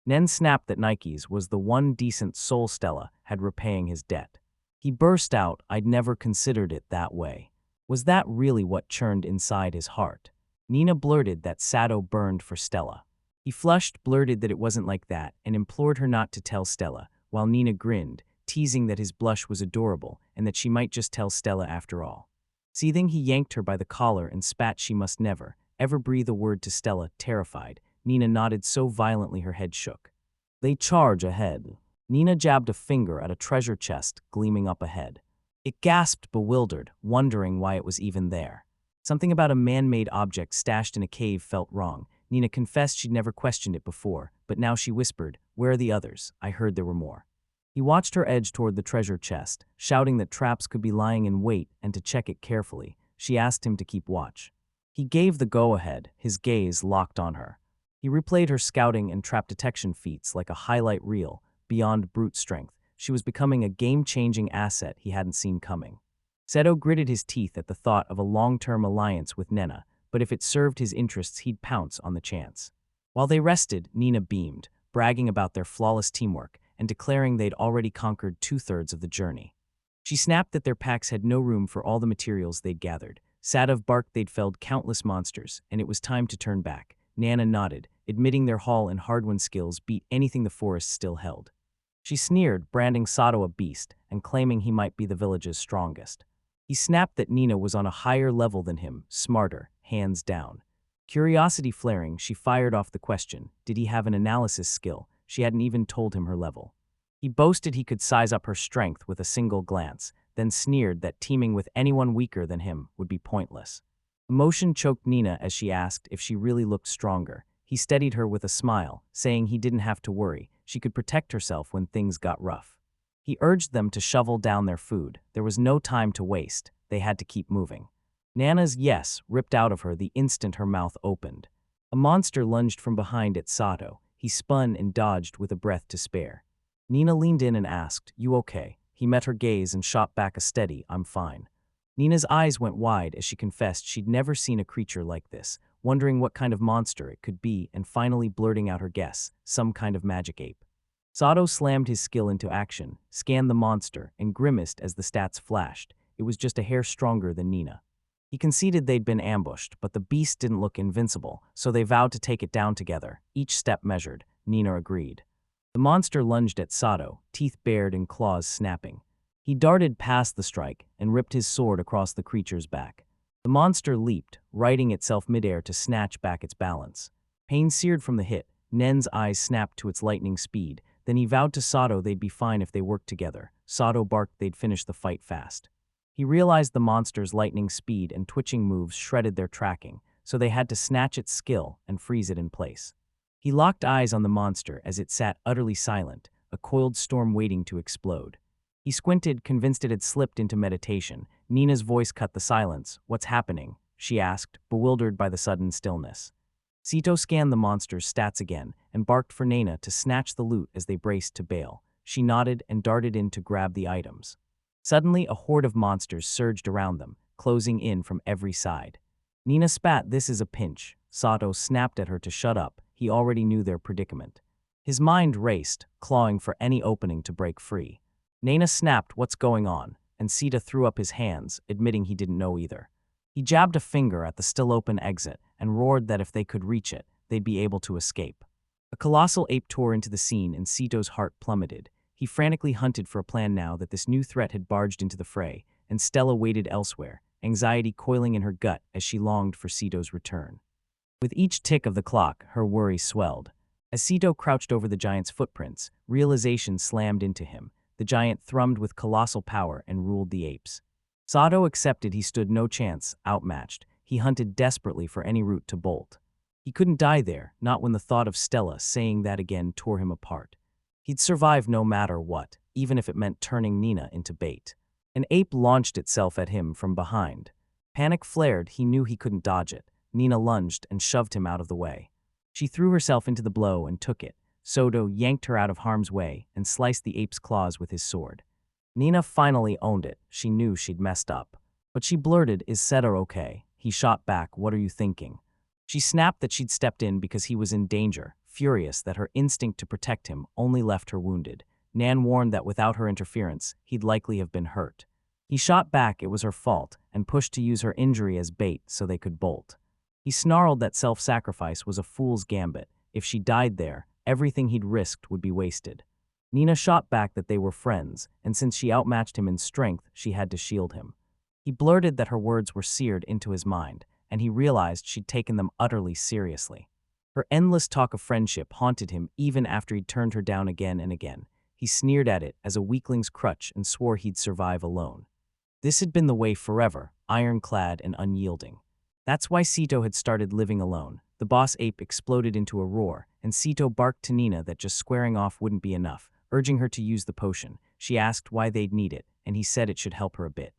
Nen snapped that Nike's was the one decent soul Stella had repaying his debt. He burst out, "I'd never considered it that way." Was that really what churned inside his heart? Nina blurted that Sato burned for Stella. He flushed, blurted that it wasn't like that, and implored her not to tell Stella, while Nina grinned, teasing that his blush was adorable and that she might just tell Stella after all. Seething, he yanked her by the collar and spat she must never, ever breathe a word to Stella. Terrified, Nina nodded so violently her head shook. They charge ahead. Nina jabbed a finger at a treasure chest gleaming up ahead. It gasped, bewildered, wondering why it was even there. Something about a man-made object stashed in a cave felt wrong. Nina confessed she'd never questioned it before, but now she whispered, "Where are the others? I heard there were more." He watched her edge toward the treasure chest, shouting that traps could be lying in wait and to check it carefully. She asked him to keep watch. He gave the go-ahead, his gaze locked on her. He replayed her scouting and trap detection feats like a highlight reel, beyond brute strength. She was becoming a game-changing asset he hadn't seen coming. Sato gritted his teeth at the thought of a long-term alliance with Nena, but if it served his interests, he'd pounce on the chance. While they rested, Nina beamed, bragging about their flawless teamwork and declaring they'd already conquered 2/3 of the journey. She snapped that their packs had no room for all the materials they'd gathered. Sadov barked they'd felled countless monsters, and it was time to turn back. Nana nodded, admitting their haul and hardwon skills beat anything the forest still held. She sneered, branding Sato a beast and claiming he might be the village's strongest. He snapped that Nina was on a higher level than him, smarter, hands down. Curiosity flaring, she fired off the question, did he have an analysis skill? She hadn't even told him her level. He boasted he could size up her strength with a single glance, then sneered that teaming with anyone weaker than him would be pointless. Emotion choked Nina as she asked if she really looked stronger. He steadied her with a smile, saying he didn't have to worry. She could protect herself when things got rough. He urged them to shovel down their food. There was no time to waste. They had to keep moving. Nana's yes ripped out of her the instant her mouth opened. A monster lunged from behind at Sato. He spun and dodged with a breath to spare. Nina leaned in and asked, "You okay?" He met her gaze and shot back a steady, "I'm fine." Nina's eyes went wide as she confessed she'd never seen a creature like this, wondering what kind of monster it could be and finally blurting out her guess, some kind of magic ape. Sato slammed his skill into action, scanned the monster, and grimaced as the stats flashed. It was just a hair stronger than Nina. He conceded they'd been ambushed, but the beast didn't look invincible, so they vowed to take it down together, each step measured. Nina agreed. The monster lunged at Sato, teeth bared and claws snapping. He darted past the strike and ripped his sword across the creature's back. The monster leaped, righting itself midair to snatch back its balance. Pain seared from the hit, Nen's eyes snapped to its lightning speed. Then he vowed to Sato they'd be fine if they worked together. Sato barked they'd finish the fight fast. He realized the monster's lightning speed and twitching moves shredded their tracking, so they had to snatch its skill and freeze it in place. He locked eyes on the monster as it sat utterly silent, a coiled storm waiting to explode. He squinted, convinced it had slipped into meditation. Nina's voice cut the silence. "What's happening?" she asked, bewildered by the sudden stillness. Sito scanned the monster's stats again and barked for Nina to snatch the loot as they braced to bail. She nodded and darted in to grab the items. Suddenly, a horde of monsters surged around them, closing in from every side. Nina spat, "This is a pinch." Sato snapped at her to shut up. He already knew their predicament. His mind raced, clawing for any opening to break free. Nina snapped, "What's going on?" and Sita threw up his hands, admitting he didn't know either. He jabbed a finger at the still-open exit and roared that if they could reach it, they'd be able to escape. A colossal ape tore into the scene and Sito's heart plummeted. He frantically hunted for a plan now that this new threat had barged into the fray, and Stella waited elsewhere, anxiety coiling in her gut as she longed for Sito's return. With each tick of the clock, her worry swelled. As Sito crouched over the giant's footprints, realization slammed into him. The giant thrummed with colossal power and ruled the apes. Sato accepted he stood no chance, outmatched. He hunted desperately for any route to bolt. He couldn't die there, not when the thought of Stella saying that again tore him apart. He'd survive no matter what, even if it meant turning Nina into bait. An ape launched itself at him from behind. Panic flared, he knew he couldn't dodge it. Nina lunged and shoved him out of the way. She threw herself into the blow and took it. Sato yanked her out of harm's way and sliced the ape's claws with his sword. Nina finally owned it. She knew she'd messed up. But she blurted, "Is Seto okay?" He shot back, "What are you thinking?" She snapped that she'd stepped in because he was in danger, furious that her instinct to protect him only left her wounded. Nan warned that without her interference, he'd likely have been hurt. He shot back it was her fault and pushed to use her injury as bait so they could bolt. He snarled that self-sacrifice was a fool's gambit. If she died there, everything he'd risked would be wasted. Nina shot back that they were friends, and since she outmatched him in strength, she had to shield him. He blurted that her words were seared into his mind, and he realized she'd taken them utterly seriously. Her endless talk of friendship haunted him even after he'd turned her down again and again. He sneered at it as a weakling's crutch and swore he'd survive alone. This had been the way forever, ironclad and unyielding. That's why Sito had started living alone. The boss ape exploded into a roar, and Sito barked to Nina that just squaring off wouldn't be enough, urging her to use the potion. She asked why they'd need it, and he said it should help her a bit.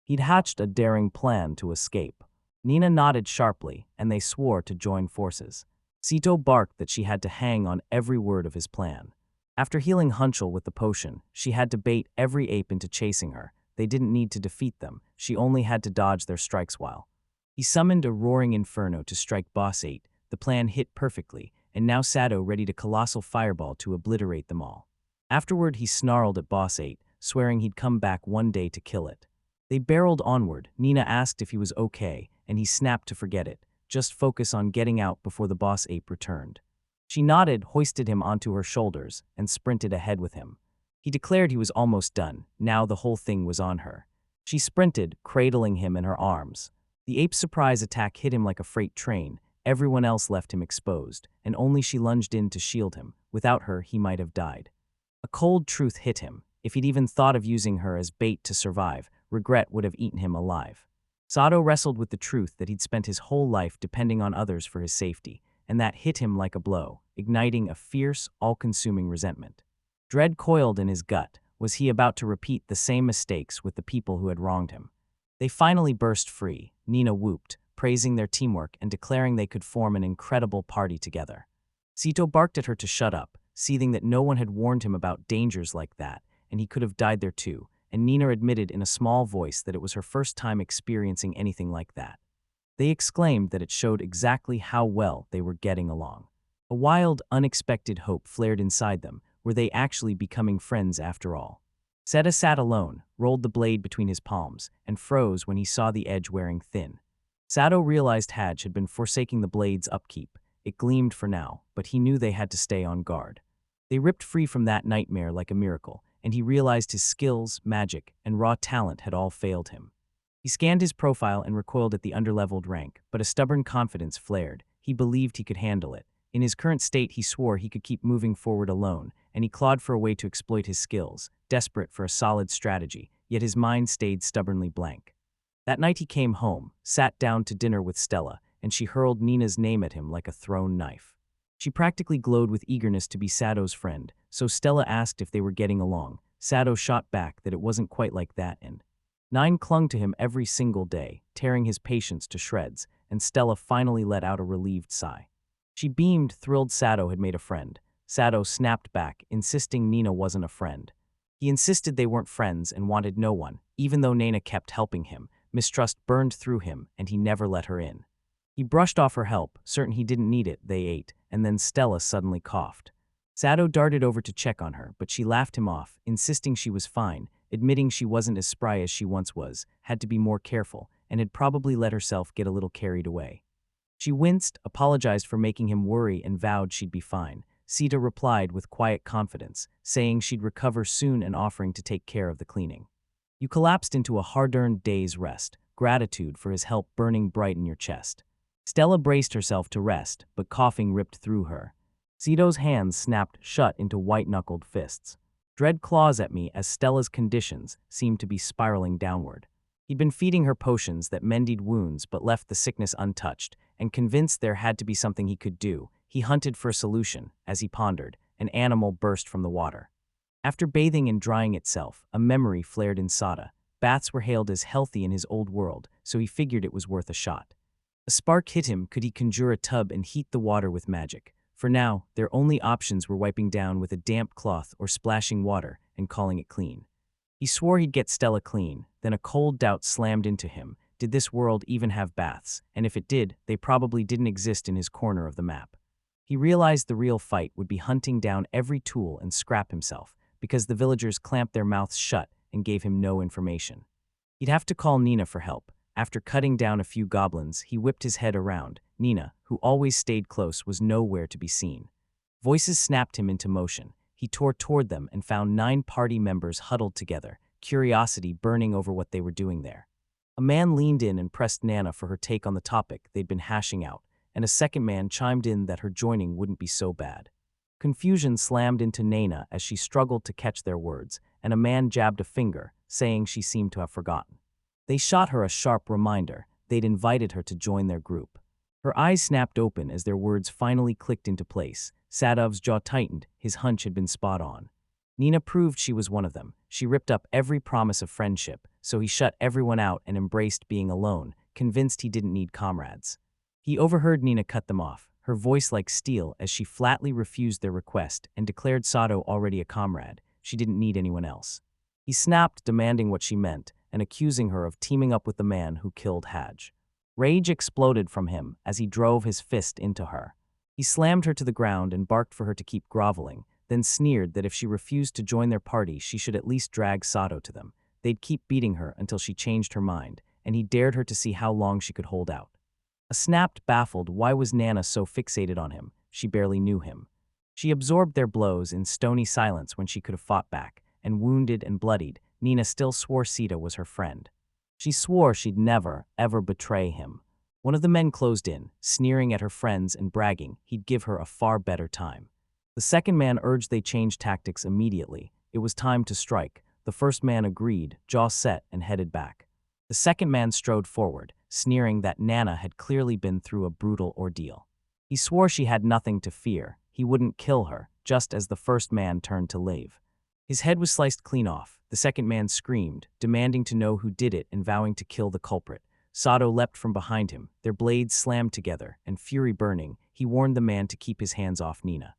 He'd hatched a daring plan to escape. Nina nodded sharply, and they swore to join forces. Sito barked that she had to hang on every word of his plan. After healing Hunchel with the potion, she had to bait every ape into chasing her. They didn't need to defeat them, she only had to dodge their strikes while. He summoned a roaring inferno to strike Boss 8. The plan hit perfectly, and now Sato readied a colossal fireball to obliterate them all. Afterward, he snarled at Boss 8, swearing he'd come back one day to kill it. They barreled onward. Nina asked if he was okay, and he snapped to forget it. Just focus on getting out before the boss ape returned. She nodded, hoisted him onto her shoulders, and sprinted ahead with him. He declared he was almost done. Now the whole thing was on her. She sprinted, cradling him in her arms. The ape's surprise attack hit him like a freight train. Everyone else left him exposed, and only she lunged in to shield him. Without her, he might have died. A cold truth hit him. If he'd even thought of using her as bait to survive, regret would have eaten him alive. Sato wrestled with the truth that he'd spent his whole life depending on others for his safety, and that hit him like a blow, igniting a fierce, all-consuming resentment. Dread coiled in his gut. Was he about to repeat the same mistakes with the people who had wronged him? They finally burst free. Nina whooped, praising their teamwork and declaring they could form an incredible party together. Sito barked at her to shut up, seething that no one had warned him about dangers like that, and he could have died there too, and Nina admitted in a small voice that it was her first time experiencing anything like that. They exclaimed that it showed exactly how well they were getting along. A wild, unexpected hope flared inside them. Were they actually becoming friends after all? Seta sat alone, rolled the blade between his palms, and froze when he saw the edge wearing thin. Sato realized Hajj had been forsaking the blade's upkeep. It gleamed for now, but he knew they had to stay on guard. They ripped free from that nightmare like a miracle, and he realized his skills, magic, and raw talent had all failed him. He scanned his profile and recoiled at the underleveled rank, but a stubborn confidence flared. He believed he could handle it. In his current state, he swore he could keep moving forward alone, and he clawed for a way to exploit his skills, desperate for a solid strategy, yet his mind stayed stubbornly blank. That night he came home, sat down to dinner with Stella, and she hurled Nina's name at him like a thrown knife. She practically glowed with eagerness to be Sato's friend, so Stella asked if they were getting along. Sato shot back that it wasn't quite like that, and Nine clung to him every single day, tearing his patience to shreds, and Stella finally let out a relieved sigh. She beamed, thrilled Sato had made a friend. Sato snapped back, insisting Nina wasn't a friend. He insisted they weren't friends and wanted no one, even though Nina kept helping him. Mistrust burned through him, and he never let her in. He brushed off her help, certain he didn't need it. They ate, and then Stella suddenly coughed. Sato darted over to check on her, but she laughed him off, insisting she was fine, admitting she wasn't as spry as she once was, had to be more careful, and had probably let herself get a little carried away. She winced, apologized for making him worry, and vowed she'd be fine. Sita replied with quiet confidence, saying she'd recover soon and offering to take care of the cleaning. You collapsed into a hard-earned day's rest, gratitude for his help burning bright in your chest. Stella braced herself to rest, but coughing ripped through her. Sito's hands snapped shut into white-knuckled fists. Dread claws at me as Stella's conditions seemed to be spiraling downward. He'd been feeding her potions that mended wounds but left the sickness untouched, and convinced there had to be something he could do, he hunted for a solution. As he pondered, an animal burst from the water. After bathing and drying itself, a memory flared in Sada. Baths were hailed as healthy in his old world, so he figured it was worth a shot. A spark hit him. Could he conjure a tub and heat the water with magic? For now, their only options were wiping down with a damp cloth or splashing water and calling it clean. He swore he'd get Stella clean, then a cold doubt slammed into him. Did this world even have baths? And if it did, they probably didn't exist in his corner of the map. He realized the real fight would be hunting down every tool and scrap himself, because the villagers clamped their mouths shut and gave him no information. He'd have to call Nina for help. After cutting down a few goblins, he whipped his head around. Nina, who always stayed close, was nowhere to be seen. Voices snapped him into motion. He tore toward them and found 9 party members huddled together, curiosity burning over what they were doing there. A man leaned in and pressed Nana for her take on the topic they'd been hashing out, and a second man chimed in that her joining wouldn't be so bad. Confusion slammed into Nana as she struggled to catch their words, and a man jabbed a finger, saying she seemed to have forgotten. They shot her a sharp reminder. They'd invited her to join their group. Her eyes snapped open as their words finally clicked into place. Sadov's jaw tightened. His hunch had been spot on. Nina proved she was one of them. She ripped up every promise of friendship, so he shut everyone out and embraced being alone, convinced he didn't need comrades. He overheard Nina cut them off, her voice like steel as she flatly refused their request and declared Sato already a comrade. She didn't need anyone else. He snapped, demanding what she meant, and accusing her of teaming up with the man who killed Hajj. Rage exploded from him as he drove his fist into her. He slammed her to the ground and barked for her to keep groveling, then sneered that if she refused to join their party, she should at least drag Sato to them. They'd keep beating her until she changed her mind, and he dared her to see how long she could hold out. A snapped, baffled, why was Nana so fixated on him? She barely knew him. She absorbed their blows in stony silence when she could have fought back, and wounded and bloodied, Nina still swore Sita was her friend. She swore she'd never, ever betray him. One of the men closed in, sneering at her friends and bragging he'd give her a far better time. The second man urged they change tactics immediately. It was time to strike. The first man agreed, jaw set, and headed back. The second man strode forward, sneering that Nana had clearly been through a brutal ordeal. He swore she had nothing to fear. He wouldn't kill her, just as the first man turned to leave. His head was sliced clean off. The second man screamed, demanding to know who did it and vowing to kill the culprit. Sato leapt from behind him, their blades slammed together, and fury burning, he warned the man to keep his hands off Nina.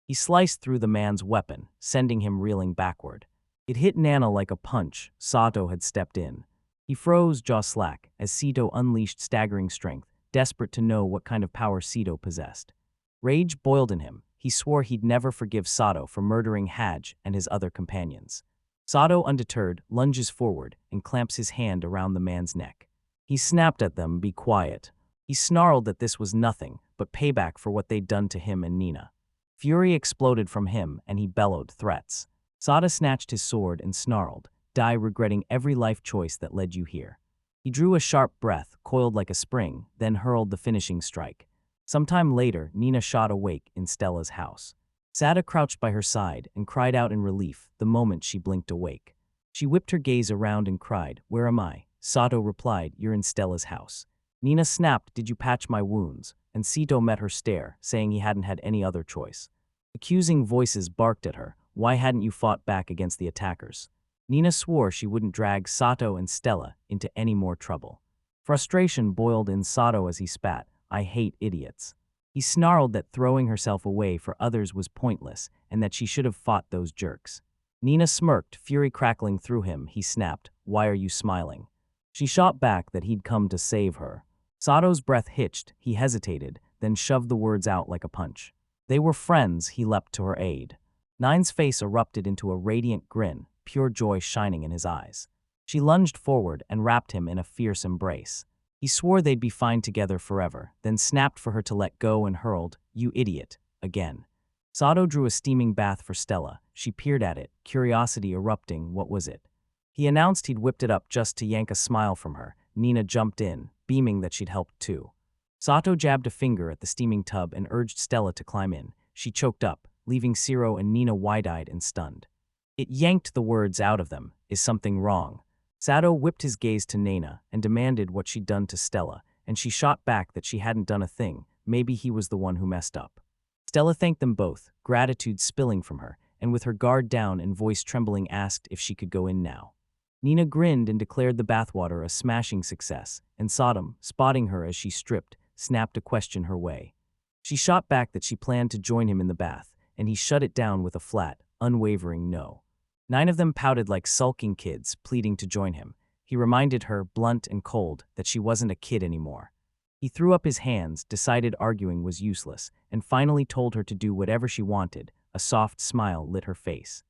He sliced through the man's weapon, sending him reeling backward. It hit Nana like a punch. Sato had stepped in. He froze, jaw slack, as Sito unleashed staggering strength, desperate to know what kind of power Sito possessed. Rage boiled in him. he swore he'd never forgive Sato for murdering Hajj and his other companions. Sato, undeterred, lunges forward and clamps his hand around the man's neck. He snapped at them, "Be quiet." He snarled that this was nothing but payback for what they'd done to him and Nina. Fury exploded from him and he bellowed threats. Sato snatched his sword and snarled, "Die regretting every life choice that led you here." He drew a sharp breath, coiled like a spring, then hurled the finishing strike. Sometime later, Nina shot awake in Stella's house. Sato crouched by her side and cried out in relief the moment she blinked awake. She whipped her gaze around and cried, "Where am I?" Sato replied, "You're in Stella's house." Nina snapped, "Did you patch my wounds?" And Sato met her stare, saying he hadn't had any other choice. Accusing voices barked at her, "Why hadn't you fought back against the attackers?" Nina swore she wouldn't drag Sato and Stella into any more trouble. Frustration boiled in Sato as he spat, "I hate idiots." He snarled that throwing herself away for others was pointless and that she should have fought those jerks. Nina smirked, fury crackling through him. He snapped, "Why are you smiling?" She shot back that he'd come to save her. Sato's breath hitched, he hesitated, then shoved the words out like a punch. They were friends, he leapt to her aid. Nine's face erupted into a radiant grin, pure joy shining in his eyes. She lunged forward and wrapped him in a fierce embrace. He swore they'd be fine together forever, then snapped for her to let go and hurled, "You idiot," again. Sato drew a steaming bath for Stella. She peered at it, curiosity erupting. What was it? He announced he'd whipped it up just to yank a smile from her. Nina jumped in, beaming that she'd helped too. Sato jabbed a finger at the steaming tub and urged Stella to climb in. She choked up, leaving Ciro and Nina wide-eyed and stunned. It yanked the words out of them. "Is something wrong?" Sato whipped his gaze to Nina and demanded what she'd done to Stella, and she shot back that she hadn't done a thing. Maybe he was the one who messed up. Stella thanked them both, gratitude spilling from her, and with her guard down and voice trembling asked if she could go in now. Nina grinned and declared the bathwater a smashing success, and Sodom, spotting her as she stripped, snapped a question her way. She shot back that she planned to join him in the bath, and he shut it down with a flat, unwavering no. 9 of them pouted like sulking kids, pleading to join him. He reminded her, blunt and cold, that she wasn't a kid anymore. He threw up his hands, decided arguing was useless, and finally told her to do whatever she wanted. A soft smile lit her face.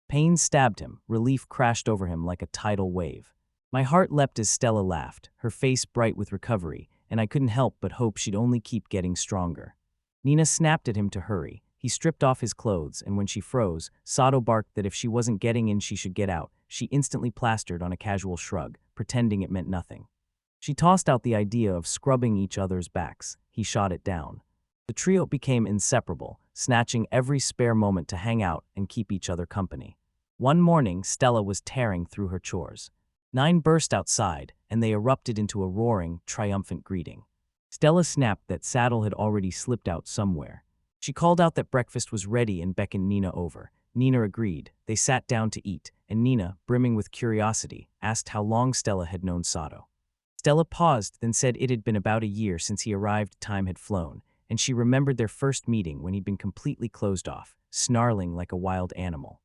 Pain stabbed him, relief crashed over him like a tidal wave. My heart leapt as Stella laughed, her face bright with recovery, and I couldn't help but hope she'd only keep getting stronger. Nina snapped at him to hurry. He stripped off his clothes, and when she froze, Sato barked that if she wasn't getting in she should get out. She instantly plastered on a casual shrug, pretending it meant nothing. She tossed out the idea of scrubbing each other's backs. He shot it down. The trio became inseparable, snatching every spare moment to hang out and keep each other company. One morning, Stella was tearing through her chores. 9 burst outside, and they erupted into a roaring, triumphant greeting. Stella snapped that Saddle had already slipped out somewhere. She called out that breakfast was ready and beckoned Nina over. Nina agreed. They sat down to eat, and Nina, brimming with curiosity, asked how long Stella had known Sato. Stella paused, then said it had been about a year since he arrived. Time had flown, and she remembered their first meeting when he'd been completely closed off, snarling like a wild animal.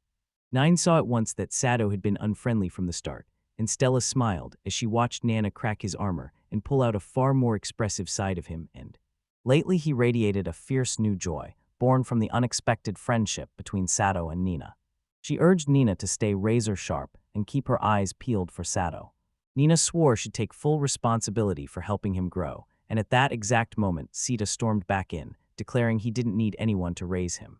9 saw at once that Sato had been unfriendly from the start, and Stella smiled as she watched Nana crack his armor and pull out a far more expressive side of him, and lately he radiated a fierce new joy, born from the unexpected friendship between Sato and Nina. She urged Nina to stay razor-sharp and keep her eyes peeled for Sato. Nina swore she'd take full responsibility for helping him grow, and at that exact moment, Sita stormed back in, declaring he didn't need anyone to raise him.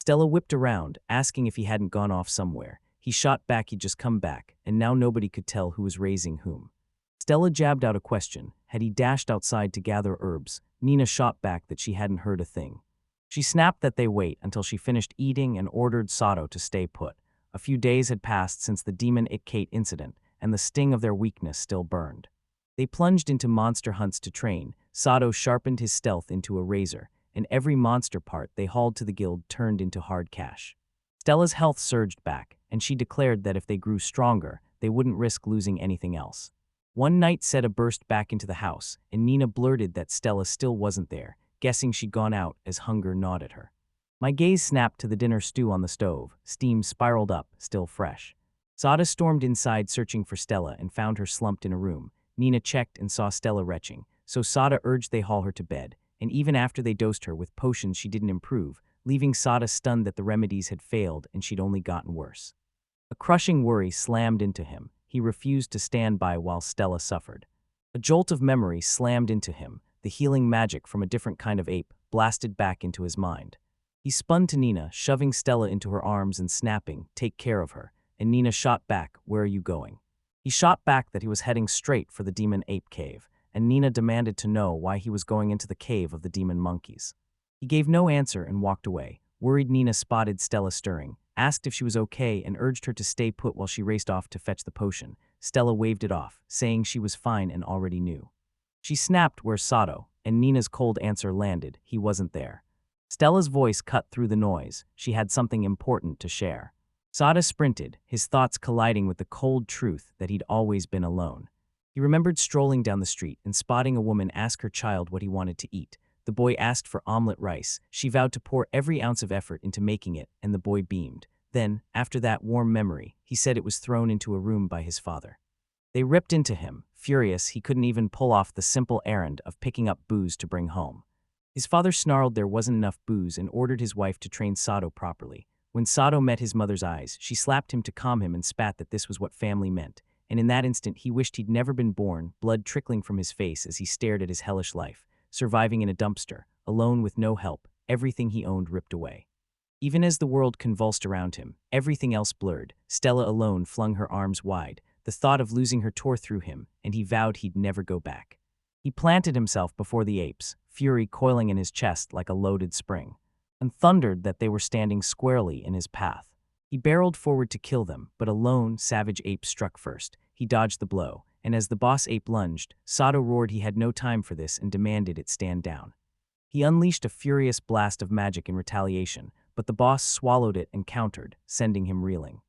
Stella whipped around, asking if he hadn't gone off somewhere. He shot back he'd just come back, and now nobody could tell who was raising whom. Stella jabbed out a question. Had he dashed outside to gather herbs? Nina shot back that she hadn't heard a thing. She snapped that they wait until she finished eating and ordered Sato to stay put. A few days had passed since the Demon It Kate incident, and the sting of their weakness still burned. They plunged into monster hunts to train. Sato sharpened his stealth into a razor, and every monster part they hauled to the guild turned into hard cash. Stella's health surged back, and she declared that if they grew stronger, they wouldn't risk losing anything else. One night Seta burst back into the house, and Nina blurted that Stella still wasn't there, guessing she'd gone out as hunger gnawed at her. My gaze snapped to the dinner stew on the stove. Steam spiraled up, still fresh. Sada stormed inside searching for Stella and found her slumped in a room. Nina checked and saw Stella retching, so Sada urged they haul her to bed, and even after they dosed her with potions she didn't improve, leaving Sada stunned that the remedies had failed and she'd only gotten worse. A crushing worry slammed into him. He refused to stand by while Stella suffered. A jolt of memory slammed into him. The healing magic from a different kind of ape blasted back into his mind. He spun to Nina, shoving Stella into her arms and snapping, "Take care of her." And Nina shot back, "Where are you going?" He shot back that he was heading straight for the demon ape cave, and Nina demanded to know why he was going into the cave of the demon monkeys. He gave no answer and walked away. Worried Nina spotted Stella stirring, asked if she was okay and urged her to stay put while she raced off to fetch the potion. Stella waved it off, saying she was fine and already knew. She snapped, "Where's Sato?" and Nina's cold answer landed, "He wasn't there." Stella's voice cut through the noise. She had something important to share. Sada sprinted, his thoughts colliding with the cold truth that he'd always been alone. He remembered strolling down the street and spotting a woman ask her child what he wanted to eat. The boy asked for omelet rice. She vowed to pour every ounce of effort into making it, and the boy beamed. Then, after that warm memory, he said it was thrown into a room by his father. They ripped into him. Furious, he couldn't even pull off the simple errand of picking up booze to bring home. His father snarled there wasn't enough booze and ordered his wife to train Sato properly. When Sato met his mother's eyes, she slapped him to calm him and spat that this was what family meant. And in that instant, he wished he'd never been born, blood trickling from his face as he stared at his hellish life, surviving in a dumpster, alone with no help, everything he owned ripped away. Even as the world convulsed around him, everything else blurred, Stella alone flung her arms wide. The thought of losing her tore through him, and he vowed he'd never go back. He planted himself before the apes, fury coiling in his chest like a loaded spring, and thundered that they were standing squarely in his path. He barreled forward to kill them, but a lone, savage ape struck first. He dodged the blow, and as the boss ape lunged, Sato roared he had no time for this and demanded it stand down. He unleashed a furious blast of magic in retaliation, but the boss swallowed it and countered, sending him reeling.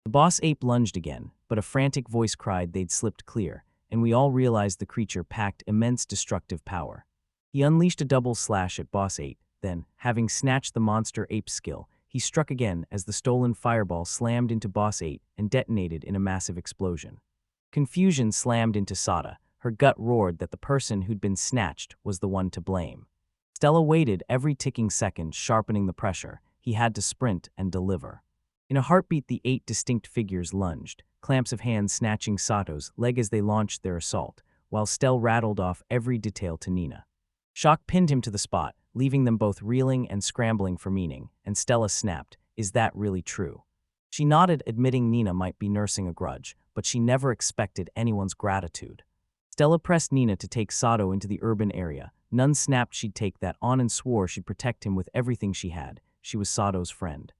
The boss ape lunged again, but a frantic voice cried they'd slipped clear, and we all realized the creature packed immense destructive power. He unleashed a double slash at boss ape, then, having snatched the monster ape's skill, he struck again as the stolen fireball slammed into boss ape and detonated in a massive explosion. Confusion slammed into Sada. Her gut roared that the person who'd been snatched was the one to blame. Stella waited, every ticking second sharpening the pressure. He had to sprint and deliver. In a heartbeat, the 8 distinct figures lunged, clamps of hands snatching Sato's leg as they launched their assault, while Stella rattled off every detail to Nina. Shock pinned him to the spot, leaving them both reeling and scrambling for meaning, and Stella snapped, "Is that really true?" She nodded, admitting Nina might be nursing a grudge, but she never expected anyone's gratitude. Stella pressed Nina to take Sato into the urban area. None snapped she'd take that on and swore she'd protect him with everything she had. She was Sato's friend.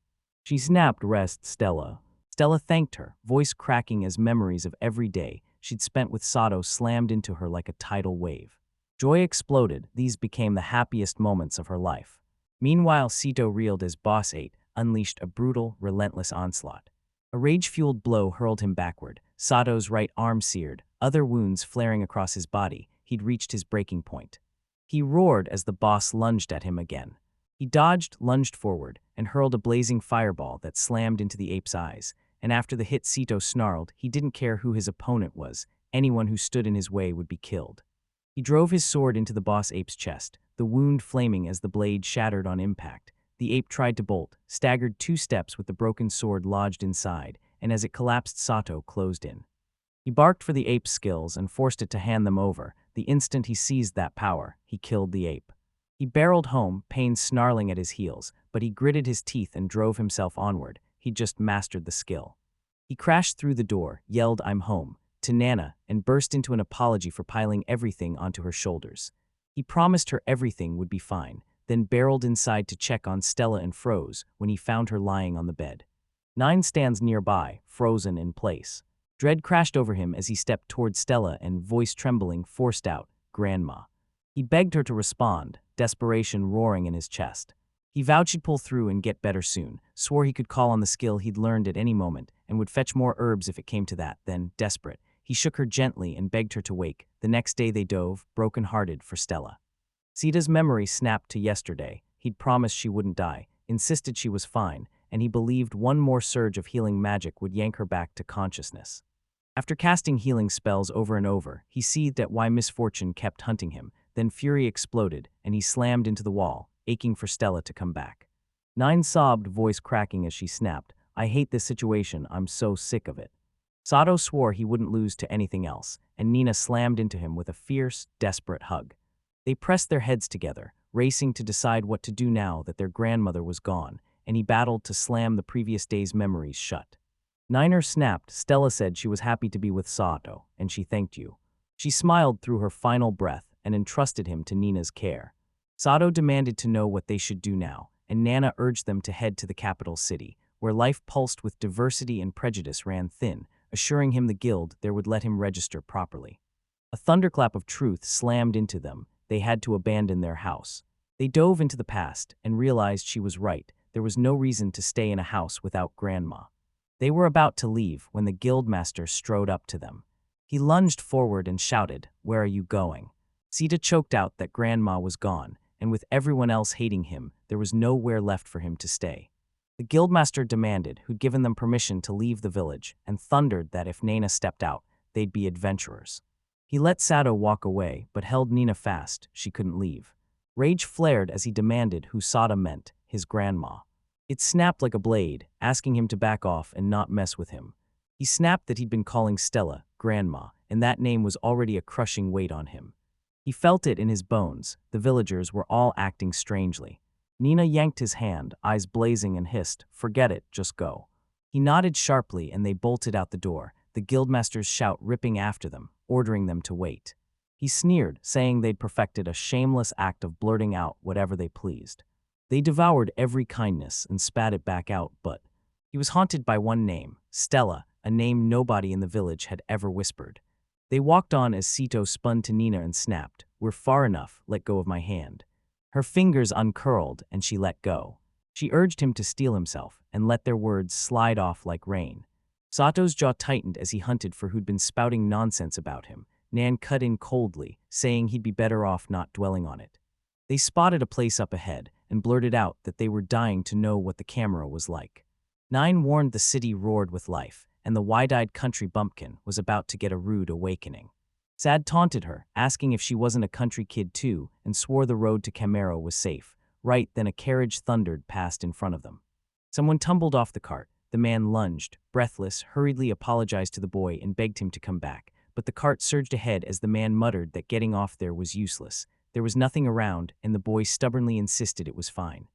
She snapped, "Rest, Stella." Stella thanked her, voice cracking as memories of every day she'd spent with Sato slammed into her like a tidal wave. Joy exploded. These became the happiest moments of her life. Meanwhile, Sito reeled as Boss 8 unleashed a brutal, relentless onslaught. A rage-fueled blow hurled him backward, Sato's right arm seared, other wounds flaring across his body. He'd reached his breaking point. He roared as the boss lunged at him again. He dodged, lunged forward, and hurled a blazing fireball that slammed into the ape's eyes, and after the hit, Sito snarled he didn't care who his opponent was, anyone who stood in his way would be killed. He drove his sword into the boss ape's chest, the wound flaming as the blade shattered on impact. The ape tried to bolt, staggered 2 steps with the broken sword lodged inside, and as it collapsed, Sato closed in. He barked for the ape's skills and forced it to hand them over. The instant he seized that power, he killed the ape. He barreled home, pain snarling at his heels, but he gritted his teeth and drove himself onward. He'd just mastered the skill. He crashed through the door, yelled, "I'm home," to Nana, and burst into an apology for piling everything onto her shoulders. He promised her everything would be fine, then barreled inside to check on Stella and froze when he found her lying on the bed. 9 stands nearby, frozen in place. Dread crashed over him as he stepped toward Stella and, voice trembling, forced out, "Grandma." He begged her to respond, desperation roaring in his chest. He vowed she'd pull through and get better soon, swore he could call on the skill he'd learned at any moment, and would fetch more herbs if it came to that. Then, desperate, he shook her gently and begged her to wake. The next day they dove, broken-hearted, for Stella. Sita's memory snapped to yesterday. He'd promised she wouldn't die, insisted she was fine, and he believed one more surge of healing magic would yank her back to consciousness. After casting healing spells over and over, he seethed at why misfortune kept hunting him. Then fury exploded, and he slammed into the wall, aching for Stella to come back. Nine sobbed, voice cracking as she snapped, I hate this situation, I'm so sick of it. Sato swore he wouldn't lose to anything else, and Nina slammed into him with a fierce, desperate hug. They pressed their heads together, racing to decide what to do now that their grandmother was gone, and he battled to slam the previous day's memories shut. Niner snapped. Stella said she was happy to be with Sato, and she thanked you. She smiled through her final breath and entrusted him to Nina's care. Sato demanded to know what they should do now, and Nana urged them to head to the capital city, where life pulsed with diversity and prejudice ran thin, assuring him the guild there would let him register properly. A thunderclap of truth slammed into them. They had to abandon their house. They dove into the past and realized she was right. There was no reason to stay in a house without Grandma. They were about to leave when the guildmaster strode up to them. He lunged forward and shouted, "Where are you going?" Sita choked out that Grandma was gone, and with everyone else hating him, there was nowhere left for him to stay. The guildmaster demanded who'd given them permission to leave the village and thundered that if Nana stepped out, they'd be adventurers. He let Sato walk away, but held Nina fast. She couldn't leave. Rage flared as he demanded who Sada meant, his grandma. It snapped like a blade, asking him to back off and not mess with him. He snapped that he'd been calling Stella Grandma, and that name was already a crushing weight on him. He felt it in his bones. The villagers were all acting strangely. Nina yanked his hand, eyes blazing, and hissed, "Forget it, just go." He nodded sharply and they bolted out the door, the guildmaster's shout ripping after them, ordering them to wait. He sneered, saying they'd perfected a shameless act of blurting out whatever they pleased. They devoured every kindness and spat it back out, but he was haunted by one name, Stella, a name nobody in the village had ever whispered. They walked on as Sito spun to Nina and snapped, "We're far enough, let go of my hand." Her fingers uncurled and she let go. She urged him to steel himself and let their words slide off like rain. Sato's jaw tightened as he hunted for who'd been spouting nonsense about him. Nan cut in coldly, saying he'd be better off not dwelling on it. They spotted a place up ahead and blurted out that they were dying to know what the camera was like. Nine warned the city roared with life, and the wide-eyed country bumpkin was about to get a rude awakening. Sad taunted her, asking if she wasn't a country kid too, and swore the road to Camaro was safe. Right then a carriage thundered past in front of them. Someone tumbled off the cart. The man lunged, breathless, hurriedly apologized to the boy and begged him to come back, but the cart surged ahead as the man muttered that getting off there was useless. There was nothing around, and the boy stubbornly insisted it was fine.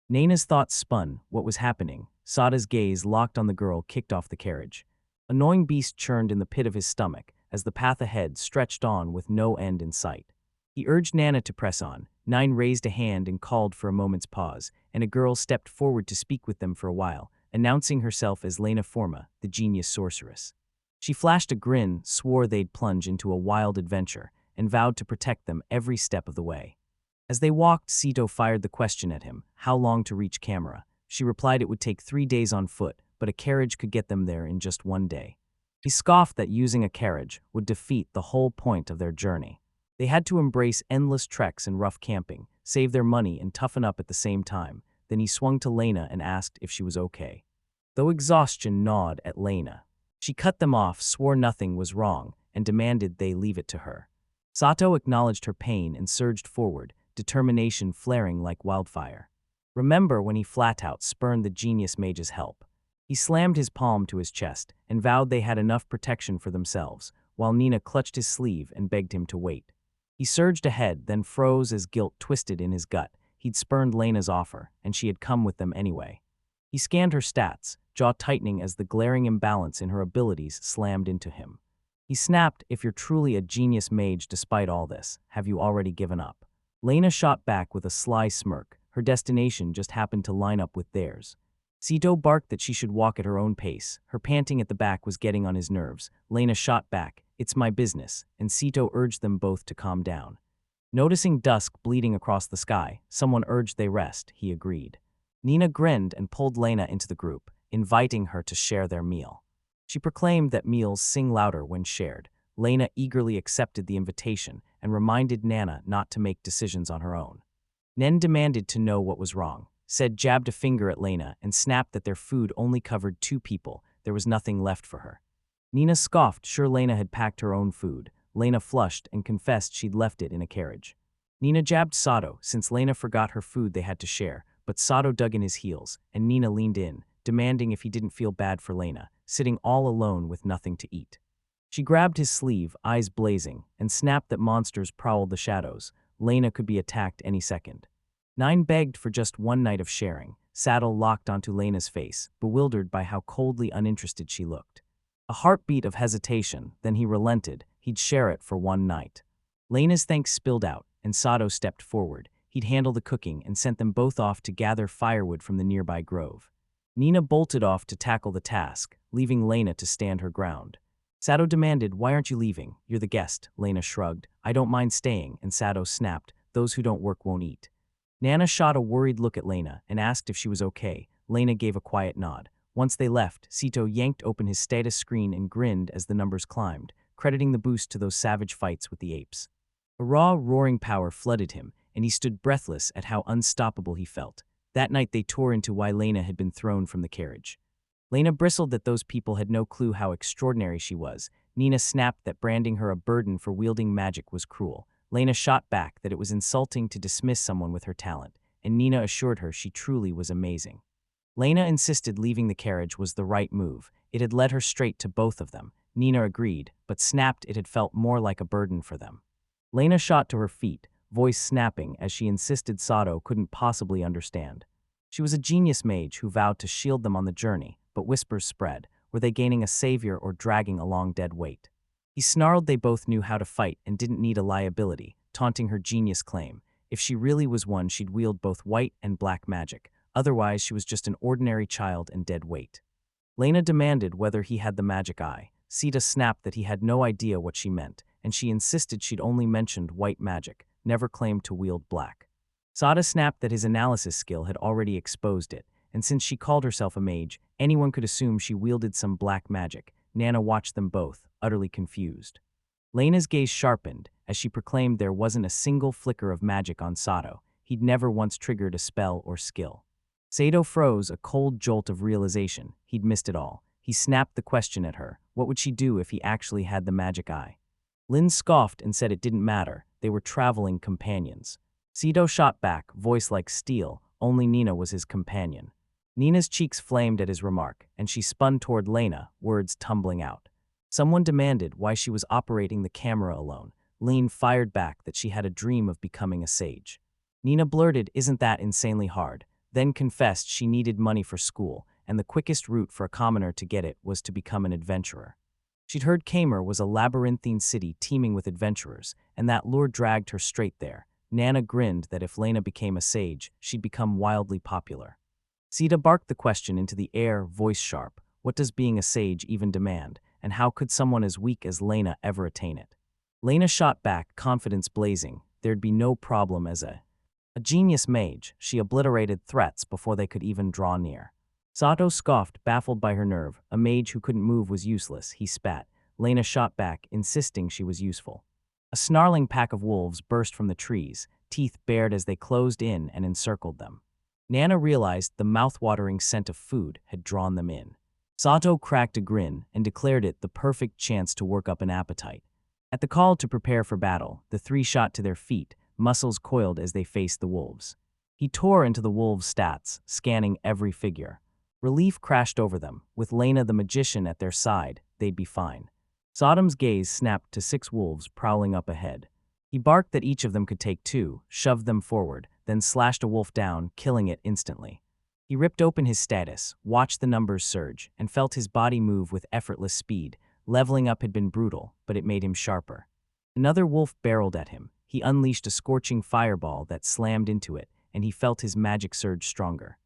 Nana's thoughts spun. What was happening? Sada's gaze locked on the girl kicked off the carriage. A gnawing beast churned in the pit of his stomach as the path ahead stretched on with no end in sight. He urged Nana to press on. Nine raised a hand and called for a moment's pause, and a girl stepped forward to speak with them for a while, announcing herself as Lena Forma, the genius sorceress. She flashed a grin, swore they'd plunge into a wild adventure, and vowed to protect them every step of the way. As they walked, Sito fired the question at him, how long to reach Camera? She replied it would take 3 days on foot, but a carriage could get them there in just 1 day. He scoffed that using a carriage would defeat the whole point of their journey. They had to embrace endless treks and rough camping, save their money and toughen up at the same time. Then he swung to Lena and asked if she was okay. Though exhaustion gnawed at Lena, she cut them off, swore nothing was wrong, and demanded they leave it to her. Sato acknowledged her pain and surged forward, determination flaring like wildfire. Remember when he flat-out spurned the genius mage's help? He slammed his palm to his chest and vowed they had enough protection for themselves, while Nina clutched his sleeve and begged him to wait. He surged ahead, then froze as guilt twisted in his gut. He'd spurned Lena's offer, and she had come with them anyway. He scanned her stats, jaw tightening as the glaring imbalance in her abilities slammed into him. He snapped, if you're truly a genius mage despite all this, have you already given up? Lena shot back with a sly smirk. Her destination just happened to line up with theirs. Sito barked that she should walk at her own pace. Her panting at the back was getting on his nerves. Lena shot back, it's my business, and Sito urged them both to calm down. Noticing dusk bleeding across the sky, someone urged they rest, he agreed. Nina grinned and pulled Lena into the group, inviting her to share their meal. She proclaimed that meals sing louder when shared. Lena eagerly accepted the invitation and reminded Nana not to make decisions on her own. Nen demanded to know what was wrong, said jabbed a finger at Lena and snapped that their food only covered 2 people, there was nothing left for her. Nina scoffed, sure Lena had packed her own food. Lena flushed and confessed she'd left it in a carriage. Nina jabbed Sato, since Lena forgot her food they had to share, but but Sato dug in his heels, and Nina leaned in, demanding if he didn't feel bad for Lena, sitting all alone with nothing to eat. She grabbed his sleeve, eyes blazing, and snapped that monsters prowled the shadows. Lena could be attacked any second. Nine begged for just one night of sharing. Saddle locked onto Lena's face, bewildered by how coldly uninterested she looked. A heartbeat of hesitation, then he relented. He'd share it for one night. Lena's thanks spilled out, and Sato stepped forward. He'd handle the cooking and sent them both off to gather firewood from the nearby grove. Nina bolted off to tackle the task, leaving Lena to stand her ground. Sato demanded, "Why aren't you leaving? You're the guest." Lena shrugged. "I don't mind staying," and Sato snapped, "Those who don't work won't eat." Nana shot a worried look at Lena and asked if she was okay. Lena gave a quiet nod. Once they left, Sito yanked open his status screen and grinned as the numbers climbed, crediting the boost to those savage fights with the apes. A raw, roaring power flooded him, and he stood breathless at how unstoppable he felt. That night they tore into why Lena had been thrown from the carriage. Lena bristled that those people had no clue how extraordinary she was. Nina snapped that branding her a burden for wielding magic was cruel. Lena shot back that it was insulting to dismiss someone with her talent, and Nina assured her she truly was amazing. Lena insisted leaving the carriage was the right move. It had led her straight to both of them. Nina agreed, but snapped it had felt more like a burden for them. Lena shot to her feet, voice snapping as she insisted Sato couldn't possibly understand. She was a genius mage who vowed to shield them on the journey, but whispers spread. Were they gaining a savior or dragging along dead weight? He snarled they both knew how to fight and didn't need a liability, taunting her genius claim. If she really was one, she'd wield both white and black magic. Otherwise, she was just an ordinary child and dead weight. Lena demanded whether he had the magic eye. Sita snapped that he had no idea what she meant, and she insisted she'd only mentioned white magic, never claimed to wield black. Sada snapped that his analysis skill had already exposed it, and since she called herself a mage, anyone could assume she wielded some black magic. Nana watched them both, utterly confused. Lena's gaze sharpened as she proclaimed there wasn't a single flicker of magic on Sato. He'd never once triggered a spell or skill. Sato froze, a cold jolt of realization. He'd missed it all. He snapped the question at her. What would she do if he actually had the magic eye? Lin scoffed and said it didn't matter. They were traveling companions. Sato shot back, voice like steel. Only Nina was his companion. Nina's cheeks flamed at his remark, and she spun toward Lena, words tumbling out. Someone demanded why she was operating the camera alone. Lin fired back that she had a dream of becoming a sage. Nina blurted, "Isn't that insanely hard?" Then confessed she needed money for school, and the quickest route for a commoner to get it was to become an adventurer. She'd heard Kamer was a labyrinthine city teeming with adventurers, and that lure dragged her straight there. Nana grinned that if Lena became a sage, she'd become wildly popular. Sita barked the question into the air, voice sharp. What does being a sage even demand, and how could someone as weak as Lena ever attain it? Lena shot back, confidence blazing. There'd be no problem as a genius mage. She obliterated threats before they could even draw near. Sato scoffed, baffled by her nerve. A mage who couldn't move was useless, he spat. Lena shot back, insisting she was useful. A snarling pack of wolves burst from the trees, teeth bared as they closed in and encircled them. Nana realized the mouth-watering scent of food had drawn them in. Sato cracked a grin and declared it the perfect chance to work up an appetite. At the call to prepare for battle, the three shot to their feet, muscles coiled as they faced the wolves. He tore into the wolves' stats, scanning every figure. Relief crashed over them. With Lena the magician at their side, they'd be fine. Sodom's gaze snapped to 6 wolves prowling up ahead. He barked that each of them could take 2, shoved them forward, then slashed a wolf down, killing it instantly. He ripped open his status, watched the numbers surge, and felt his body move with effortless speed. Leveling up had been brutal, but it made him sharper. Another wolf barreled at him. He unleashed a scorching fireball that slammed into it, and he felt his magic surge stronger.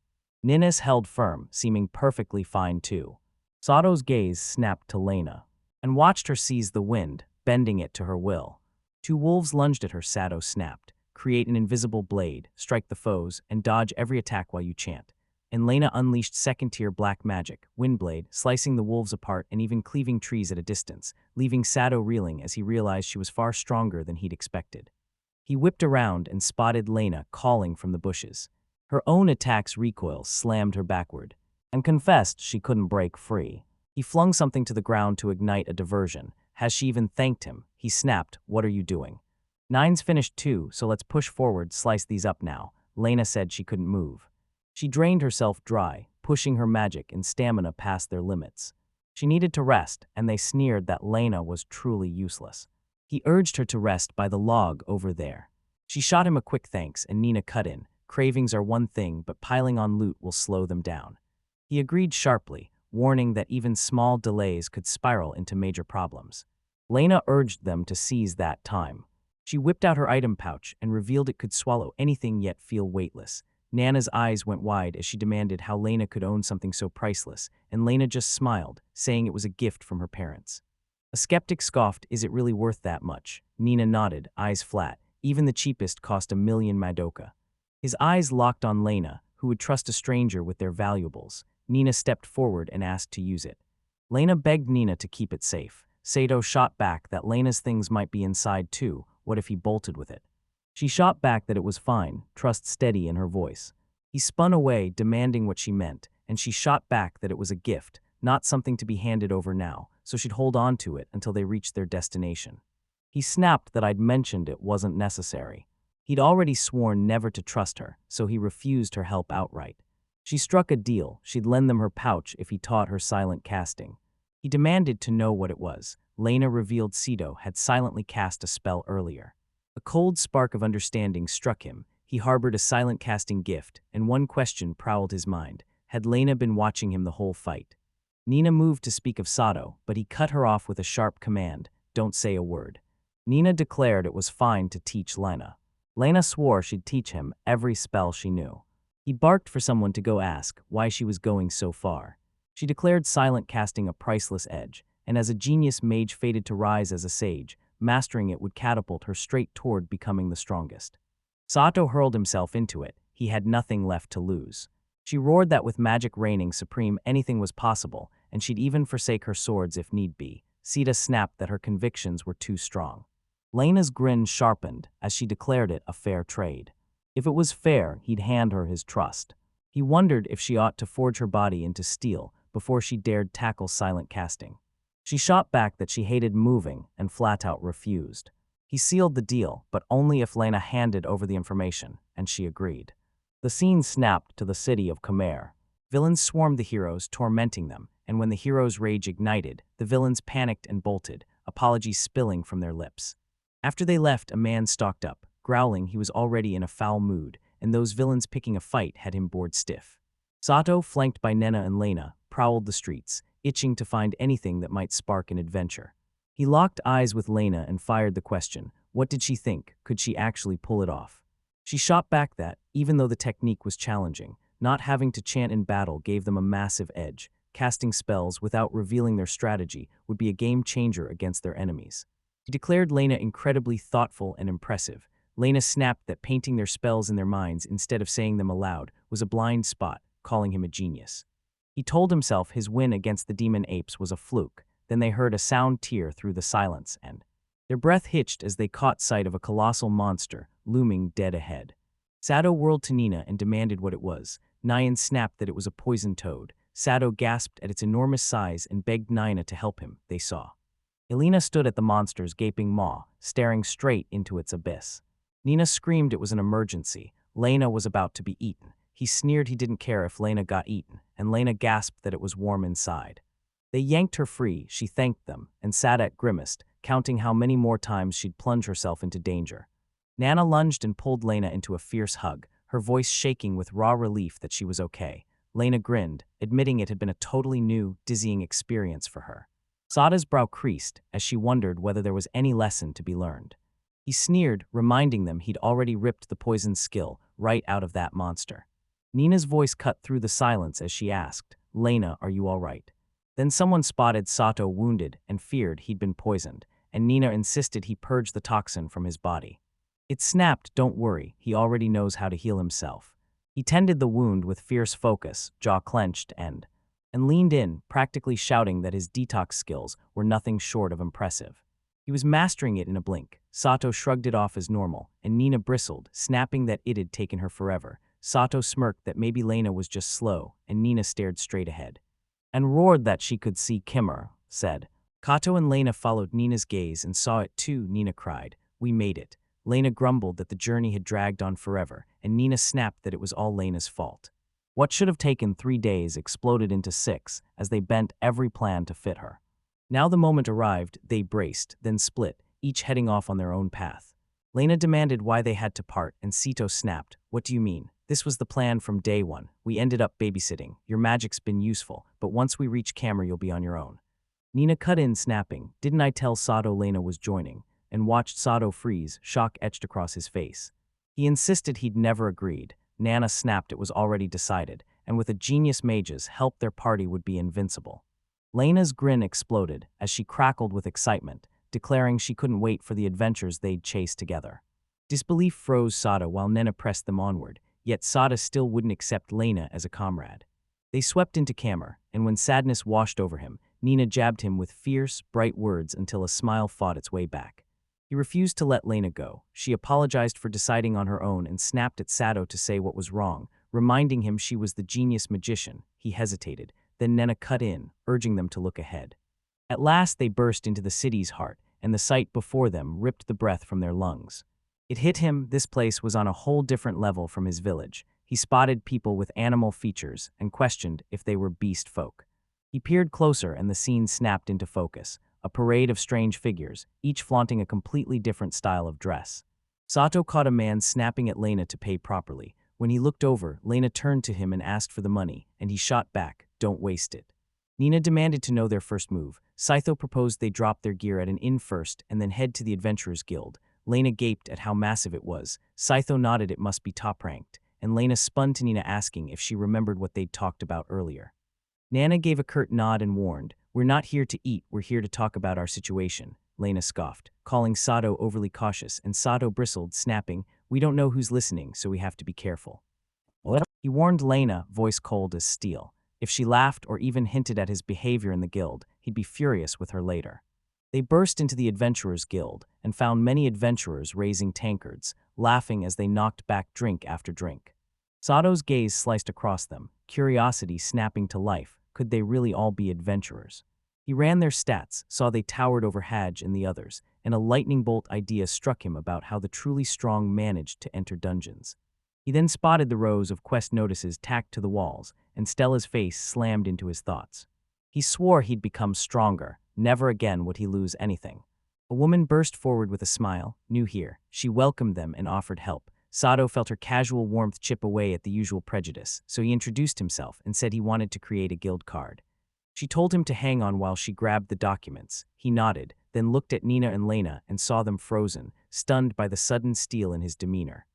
Ninnis held firm, seeming perfectly fine too. Sato's gaze snapped to Lena, and watched her seize the wind, bending it to her will. 2 wolves lunged at her. Sato snapped. Create an invisible blade, strike the foes, and dodge every attack while you chant. And Lena unleashed second-tier black magic, Windblade, slicing the wolves apart and even cleaving trees at a distance, leaving Sato reeling as he realized she was far stronger than he'd expected. He whipped around and spotted Lena calling from the bushes. Her own attack's recoil slammed her backward, and confessed she couldn't break free. He flung something to the ground to ignite a diversion. Has she even thanked him? He snapped, "What are you doing?" "Nine's finished too, so let's push forward, slice these up now." Lena said she couldn't move. She drained herself dry, pushing her magic and stamina past their limits. She needed to rest, and they sneered that Lena was truly useless. He urged her to rest by the log over there. She shot him a quick thanks, and Nina cut in. Cravings are one thing, but piling on loot will slow them down. He agreed sharply, warning that even small delays could spiral into major problems. Lena urged them to seize that time. She whipped out her item pouch and revealed it could swallow anything yet feel weightless. Nana's eyes went wide as she demanded how Lena could own something so priceless, and Lena just smiled, saying it was a gift from her parents. A skeptic scoffed, "Is it really worth that much?" Nina nodded, eyes flat. Even the cheapest cost 1,000,000 madoka. His eyes locked on Lena, who would trust a stranger with their valuables. Nina stepped forward and asked to use it. Lena begged Nina to keep it safe. Sato shot back that Lena's things might be inside too. What if he bolted with it? She shot back that it was fine, trust steady in her voice. He spun away, demanding what she meant, and she shot back that it was a gift, not something to be handed over now, so she'd hold on to it until they reached their destination. He snapped that I'd mentioned it wasn't necessary. He'd already sworn never to trust her, so he refused her help outright. She struck a deal. She'd lend them her pouch if he taught her silent casting. He demanded to know what it was. Lena revealed Sato had silently cast a spell earlier. A cold spark of understanding struck him. He harbored a silent casting gift, and one question prowled his mind. Had Lena been watching him the whole fight? Nina moved to speak of Sato, but he cut her off with a sharp command, "Don't say a word." Nina declared it was fine to teach Lena. Lena swore she'd teach him every spell she knew. He barked for someone to go ask why she was going so far. She declared silent casting a priceless edge, and as a genius mage fated to rise as a sage, mastering it would catapult her straight toward becoming the strongest. Sato hurled himself into it. He had nothing left to lose. She roared that with magic reigning supreme anything was possible, and she'd even forsake her swords if need be. Sita snapped that her convictions were too strong. Lena's grin sharpened as she declared it a fair trade. If it was fair, he'd hand her his trust. He wondered if she ought to forge her body into steel before she dared tackle silent casting. She shot back that she hated moving and flat-out refused. He sealed the deal, but only if Lena handed over the information, and she agreed. The scene snapped to the city of Khmer. Villains swarmed the heroes, tormenting them, and when the heroes' rage ignited, the villains panicked and bolted, apologies spilling from their lips. After they left, a man stalked up, growling he was already in a foul mood, and those villains picking a fight had him bored stiff. Sato, flanked by Nena and Lena, prowled the streets, itching to find anything that might spark an adventure. He locked eyes with Lena and fired the question, what did she think? Could she actually pull it off? She shot back that, even though the technique was challenging, not having to chant in battle gave them a massive edge. Casting spells without revealing their strategy would be a game changer against their enemies. He declared Lena incredibly thoughtful and impressive. Lena snapped that painting their spells in their minds instead of saying them aloud was a blind spot, calling him a genius. He told himself his win against the demon apes was a fluke. Then they heard a sound tear through the silence, and their breath hitched as they caught sight of a colossal monster looming dead ahead. Sato whirled to Nina and demanded what it was. Nyan snapped that it was a poison toad. Sato gasped at its enormous size and begged Nina to help him, they saw. Elena stood at the monster's gaping maw, staring straight into its abyss. Nina screamed it was an emergency. Lena was about to be eaten. He sneered he didn't care if Lena got eaten, and Lena gasped that it was warm inside. They yanked her free, she thanked them, and Sadat grimaced, counting how many more times she'd plunge herself into danger. Nana lunged and pulled Lena into a fierce hug, her voice shaking with raw relief that she was okay. Lena grinned, admitting it had been a totally new, dizzying experience for her. Sada's brow creased as she wondered whether there was any lesson to be learned. He sneered, reminding them he'd already ripped the poison skill right out of that monster. Nina's voice cut through the silence as she asked, "Lena, are you all right?" Then someone spotted Sato wounded and feared he'd been poisoned, and Nina insisted he purge the toxin from his body. It snapped, "Don't worry, he already knows how to heal himself." He tended the wound with fierce focus, jaw clenched, and leaned in, practically shouting that his detox skills were nothing short of impressive. He was mastering it in a blink. Sato shrugged it off as normal, and Nina bristled, snapping that it had taken her forever. Sato smirked that maybe Lena was just slow, and Nina stared straight ahead. And roared that she could see Kimmer, said. Kato and Lena followed Nina's gaze and saw it too. Nina cried, "We made it." Lena grumbled that the journey had dragged on forever, and Nina snapped that it was all Lena's fault. What should have taken 3 days exploded into 6 as they bent every plan to fit her. Now the moment arrived, they braced, then split, each heading off on their own path. Lena demanded why they had to part, and Sito snapped, "What do you mean? This was the plan from day one. We ended up babysitting. Your magic's been useful, but once we reach camera you'll be on your own." Nina cut in, snapping, "Didn't I tell Sato Lena was joining?" and watched Sato freeze, shock etched across his face. He insisted he'd never agreed. Nana snapped it was already decided, and with a genius mage's help their party would be invincible. Lena's grin exploded as she crackled with excitement, declaring she couldn't wait for the adventures they'd chase together. Disbelief froze Sato while Nena pressed them onward, yet Sato still wouldn't accept Lena as a comrade. They swept into camera, and when sadness washed over him, Nina jabbed him with fierce, bright words until a smile fought its way back. He refused to let Lena go. She apologized for deciding on her own and snapped at Sato to say what was wrong, reminding him she was the genius magician. He hesitated, then Nena cut in, urging them to look ahead. At last they burst into the city's heart, and the sight before them ripped the breath from their lungs. It hit him, this place was on a whole different level from his village. He spotted people with animal features and questioned if they were beast folk. He peered closer and the scene snapped into focus, a parade of strange figures, each flaunting a completely different style of dress. Sato caught a man snapping at Lena to pay properly. When he looked over, Lena turned to him and asked for the money, and he shot back, "Don't waste it." Nina demanded to know their first move. Saito proposed they drop their gear at an inn first and then head to the Adventurers Guild. Lena gaped at how massive it was. Saito nodded it must be top-ranked, and Lena spun to Nina asking if she remembered what they'd talked about earlier. Nana gave a curt nod and warned, "We're not here to eat, we're here to talk about our situation." Lena scoffed, calling Sato overly cautious, and Sato bristled, snapping, "We don't know who's listening, so we have to be careful." He warned Lena, voice cold as steel. If she laughed or even hinted at his behavior in the guild, he'd be furious with her later. They burst into the Adventurers Guild and found many adventurers raising tankards, laughing as they knocked back drink after drink. Sato's gaze sliced across them, curiosity snapping to life. Could they really all be adventurers? He ran their stats, saw they towered over Hajj and the others, and a lightning bolt idea struck him about how the truly strong managed to enter dungeons. He then spotted the rows of quest notices tacked to the walls, and Stella's face slammed into his thoughts. He swore he'd become stronger. Never again would he lose anything. A woman burst forward with a smile, new here. She welcomed them and offered help. Sato felt her casual warmth chip away at the usual prejudice, so he introduced himself and said he wanted to create a guild card. She told him to hang on while she grabbed the documents. He nodded, then looked at Nina and Lena and saw them frozen, stunned by the sudden steel in his demeanor.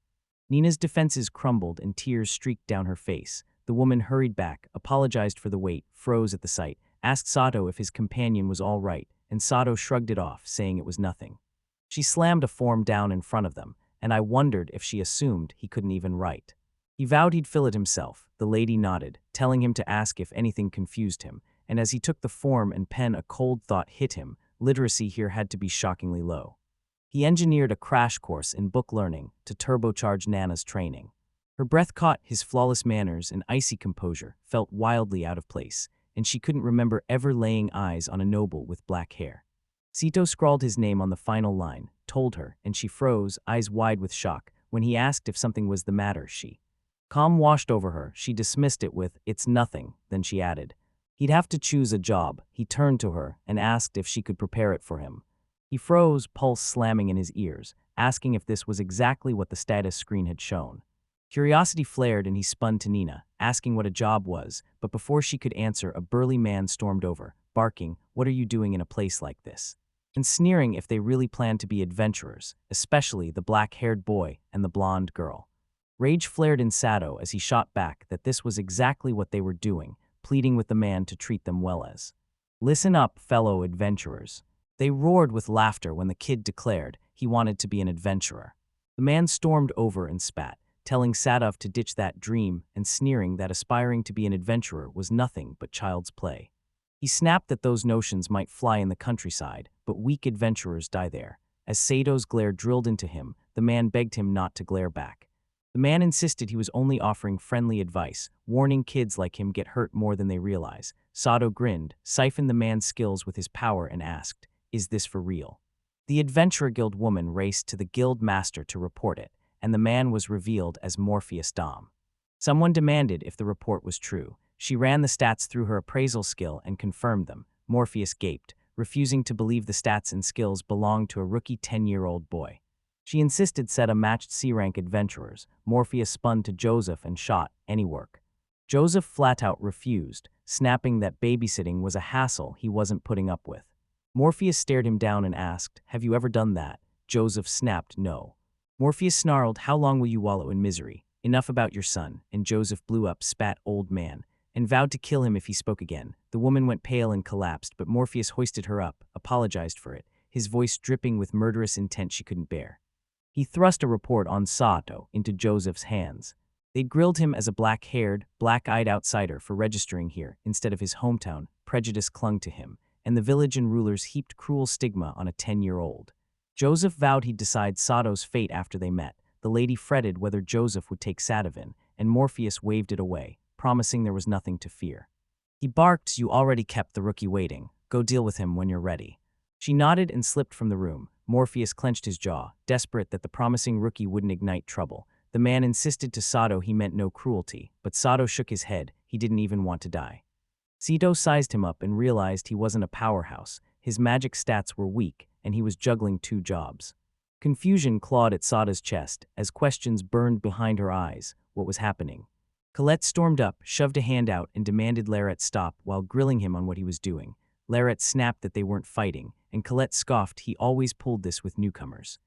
Nina's defenses crumbled and tears streaked down her face. The woman hurried back, apologized for the wait, froze at the sight, asked Sato if his companion was all right, and Sato shrugged it off, saying it was nothing. She slammed a form down in front of them, and I wondered if she assumed he couldn't even write. He vowed he'd fill it himself. The lady nodded, telling him to ask if anything confused him, and as he took the form and pen a cold thought hit him. Literacy here had to be shockingly low. He engineered a crash course in book learning to turbocharge Nana's training. Her breath caught, his flawless manners and icy composure felt wildly out of place, and she couldn't remember ever laying eyes on a noble with black hair. Sito scrawled his name on the final line, told her, and she froze, eyes wide with shock. When he asked if something was the matter, calm washed over her. She dismissed it with, "It's nothing," then she added, "He'd have to choose a job." He turned to her and asked if she could prepare it for him. He froze, pulse slamming in his ears, asking if this was exactly what the status screen had shown. Curiosity flared and he spun to Nina, asking what a job was, but before she could answer, a burly man stormed over, barking, "What are you doing in a place like this?" and sneering if they really planned to be adventurers, especially the black-haired boy and the blonde girl. Rage flared in Sato as he shot back that this was exactly what they were doing, pleading with the man to treat them well as. "Listen up, fellow adventurers." They roared with laughter when the kid declared he wanted to be an adventurer. The man stormed over and spat, telling Sadov to ditch that dream and sneering that aspiring to be an adventurer was nothing but child's play. He snapped that those notions might fly in the countryside, but weak adventurers die there. As Sato's glare drilled into him, the man begged him not to glare back. The man insisted he was only offering friendly advice, warning kids like him get hurt more than they realize. Sato grinned, siphoned the man's skills with his power and asked, "Is this for real?" The Adventurer Guild woman raced to the guild master to report it, and the man was revealed as Morpheus Dom. Someone demanded if the report was true. She ran the stats through her appraisal skill and confirmed them. Morpheus gaped, refusing to believe the stats and skills belonged to a rookie 10-year-old boy. She insisted Stella matched C-rank adventurers. Morpheus spun to Joseph and shot any work. Joseph flat-out refused, snapping that babysitting was a hassle he wasn't putting up with. Morpheus stared him down and asked, "Have you ever done that?" Joseph snapped no. Morpheus snarled, "How long will you wallow in misery? Enough about your son," and Joseph blew up, spat old man, and vowed to kill him if he spoke again. The woman went pale and collapsed, but Morpheus hoisted her up, apologized for it, his voice dripping with murderous intent she couldn't bear. He thrust a report on Sato into Joseph's hands. They'd grilled him as a black-haired, black-eyed outsider for registering here instead of his hometown. Prejudice clung to him, and the village and rulers heaped cruel stigma on a 10-year-old. Joseph vowed he'd decide Sato's fate after they met. The lady fretted whether Joseph would take Satovin, and Morpheus waved it away, promising there was nothing to fear. He barked, "You already kept the rookie waiting. Go deal with him when you're ready." She nodded and slipped from the room. Morpheus clenched his jaw, desperate that the promising rookie wouldn't ignite trouble. The man insisted to Sato he meant no cruelty, but Sato shook his head. He didn't even want to die. Sato sized him up and realized he wasn't a powerhouse. His magic stats were weak, and he was juggling 2 jobs. Confusion clawed at Sato's chest as questions burned behind her eyes. What was happening? Colette stormed up, shoved a hand out, and demanded Larrett stop while grilling him on what he was doing. Larrett snapped that they weren't fighting, and Colette scoffed he always pulled this with newcomers.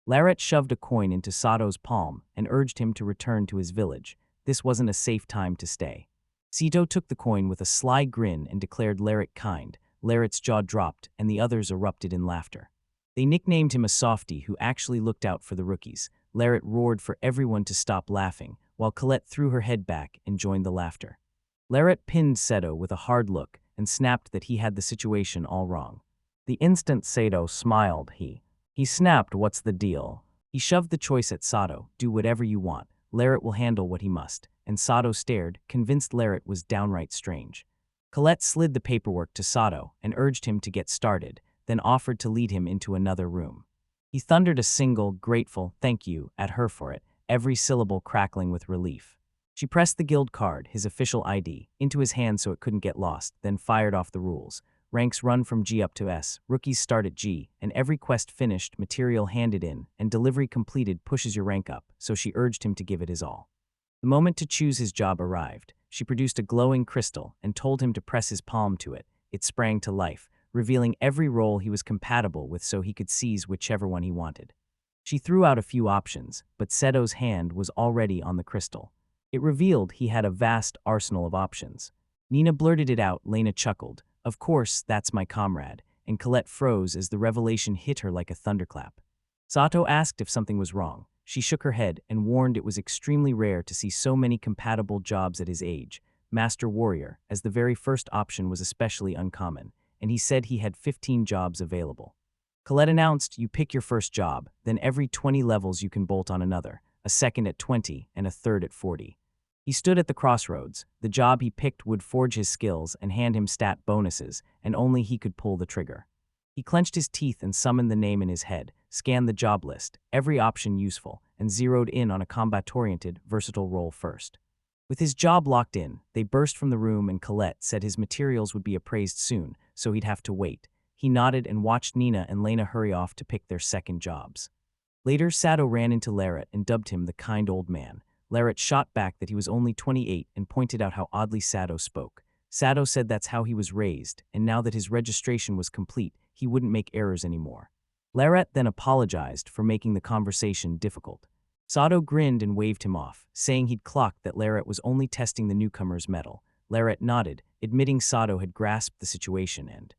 Larrett shoved a coin into Sato's palm and urged him to return to his village. This wasn't a safe time to stay. Sato took the coin with a sly grin and declared Larrett kind. Larrett's jaw dropped, and the others erupted in laughter. They nicknamed him a softie who actually looked out for the rookies. Larrett roared for everyone to stop laughing, while Colette threw her head back and joined the laughter. Larrett pinned Sato with a hard look and snapped that he had the situation all wrong. The instant Sato smiled, he snapped, "What's the deal?" He shoved the choice at Sato, "Do whatever you want. Larrett will handle what he must," and Sato stared, convinced Larrett was downright strange. Colette slid the paperwork to Sato and urged him to get started, then offered to lead him into another room. He thundered a single, grateful "thank you" at her for it, every syllable crackling with relief. She pressed the guild card, his official ID, into his hand so it couldn't get lost, then fired off the rules. Ranks run from G up to S, rookies start at G, and every quest finished, material handed in, and delivery completed pushes your rank up, so she urged him to give it his all. The moment to choose his job arrived. She produced a glowing crystal and told him to press his palm to it. It sprang to life, revealing every role he was compatible with so he could seize whichever one he wanted. She threw out a few options, but Sato's hand was already on the crystal. It revealed he had a vast arsenal of options. Nina blurted it out, Lena chuckled, "Of course, that's my comrade," and Colette froze as the revelation hit her like a thunderclap. Sato asked if something was wrong. She shook her head and warned it was extremely rare to see so many compatible jobs at his age. Master Warrior, as the very first option, was especially uncommon, and he said he had 15 jobs available. Colette announced, "You pick your first job, then every 20 levels you can bolt on another, a second at 20 and a third at 40. He stood at the crossroads. The job he picked would forge his skills and hand him stat bonuses, and only he could pull the trigger. He clenched his teeth and summoned the name in his head, scanned the job list, every option useful, and zeroed in on a combat-oriented, versatile role first. With his job locked in, they burst from the room and Colette said his materials would be appraised soon, so he'd have to wait. He nodded and watched Nina and Lena hurry off to pick their second jobs. Later, Sato ran into Larrett and dubbed him the kind old man. Larrett shot back that he was only 28 and pointed out how oddly Sato spoke. Sato said that's how he was raised, and now that his registration was complete, he wouldn't make errors anymore. Larrett then apologized for making the conversation difficult. Sato grinned and waved him off, saying he'd clocked that Larrett was only testing the newcomer's mettle. Larrett nodded, admitting Sato had grasped the situation, and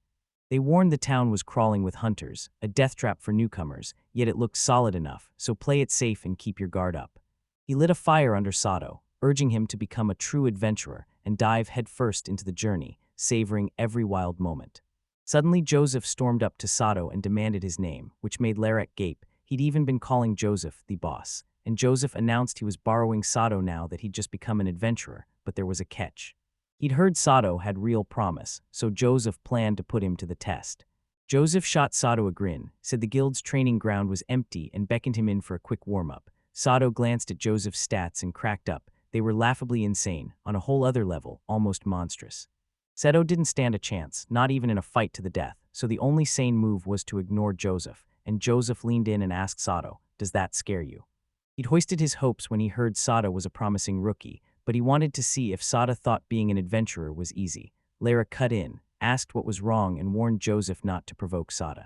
they warned the town was crawling with hunters, a death trap for newcomers, yet it looked solid enough, so play it safe and keep your guard up. He lit a fire under Sato, urging him to become a true adventurer and dive headfirst into the journey, savoring every wild moment. Suddenly, Joseph stormed up to Sato and demanded his name, which made Larrett gape. He'd even been calling Joseph the boss, and Joseph announced he was borrowing Sato now that he'd just become an adventurer, but there was a catch. He'd heard Sato had real promise, so Joseph planned to put him to the test. Joseph shot Sato a grin, said the guild's training ground was empty, and beckoned him in for a quick warm-up. Sato glanced at Joseph's stats and cracked up, They were laughably insane, on a whole other level, almost monstrous. Seto didn't stand a chance, not even in a fight to the death, so the only sane move was to ignore Joseph, and Joseph leaned in and asked Sato, "Does that scare you?" He'd hoisted his hopes when he heard Sato was a promising rookie, but he wanted to see if Sato thought being an adventurer was easy. Lara cut in, asked what was wrong, and warned Joseph not to provoke Sato.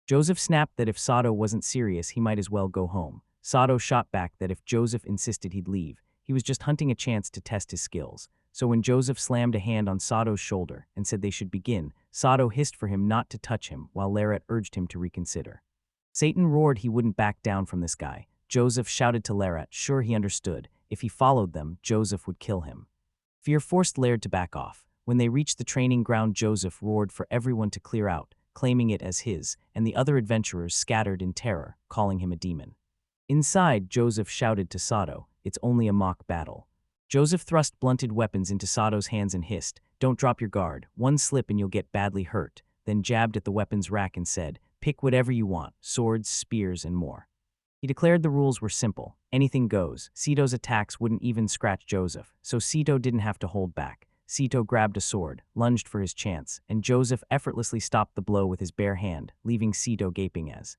Joseph snapped that if Sato wasn't serious, he might as well go home. Sato shot back that if Joseph insisted he'd leave, he was just hunting a chance to test his skills. So when Joseph slammed a hand on Sato's shoulder and said they should begin, Sato hissed for him not to touch him while Larat urged him to reconsider. Satan roared he wouldn't back down from this guy. Joseph shouted to Larat, sure he understood. If he followed them, Joseph would kill him. Fear forced Laird to back off. When they reached the training ground, Joseph roared for everyone to clear out, claiming it as his, and the other adventurers scattered in terror, calling him a demon. Inside, Joseph shouted to Sato, "It's only a mock battle." Joseph thrust blunted weapons into Sato's hands and hissed, "Don't drop your guard. One slip and you'll get badly hurt," then jabbed at the weapons rack and said, "Pick whatever you want, swords, spears, and more." He declared the rules were simple. Anything goes. Sito's attacks wouldn't even scratch Joseph, so Sito didn't have to hold back. Sito grabbed a sword, lunged for his chance, and Joseph effortlessly stopped the blow with his bare hand, leaving Sito gaping as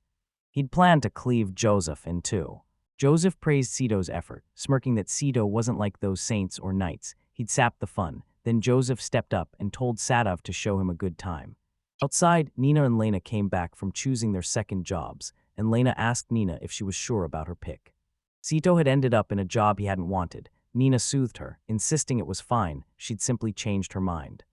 he'd planned to cleave Joseph in two. Joseph praised Sito's effort, smirking that Sito wasn't like those saints or knights. He'd sapped the fun. Then Joseph stepped up and told Sadov to show him a good time. Outside, Nina and Lena came back from choosing their second jobs, and Lena asked Nina if she was sure about her pick. Sito had ended up in a job he hadn't wanted. Nina soothed her, insisting it was fine, she'd simply changed her mind.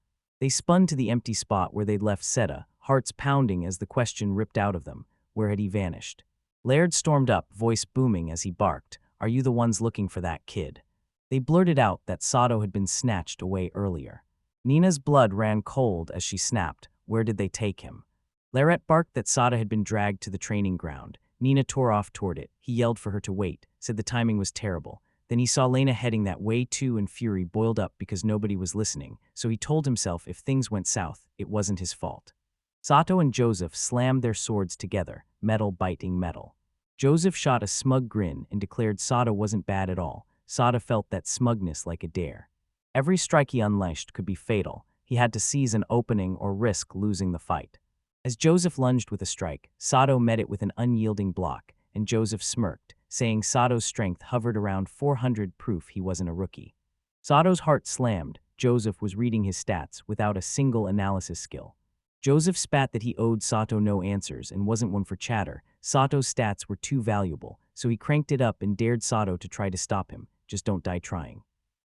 They spun to the empty spot where they'd left Seta, hearts pounding as the question ripped out of them, where had he vanished? Laird stormed up, voice booming as he barked, "Are you the ones looking for that kid?" They blurted out that Sato had been snatched away earlier. Nina's blood ran cold as she snapped, "Where did they take him?" Laird barked that Sato had been dragged to the training ground. Nina tore off toward it. He yelled for her to wait, said the timing was terrible. Then he saw Lena heading that way too, and fury boiled up because nobody was listening, so he told himself if things went south, it wasn't his fault. Sato and Joseph slammed their swords together, metal biting metal. Joseph shot a smug grin and declared Sato wasn't bad at all. Sato felt that smugness like a dare. Every strike he unleashed could be fatal. He had to seize an opening or risk losing the fight. As Joseph lunged with a strike, Sato met it with an unyielding block, and Joseph smirked, saying Sato's strength hovered around 400, proof he wasn't a rookie. Sato's heart slammed. Joseph was reading his stats without a single analysis skill. Joseph spat that he owed Sato no answers and wasn't one for chatter. Sato's stats were too valuable, so he cranked it up and dared Sato to try to stop him. Just don't die trying.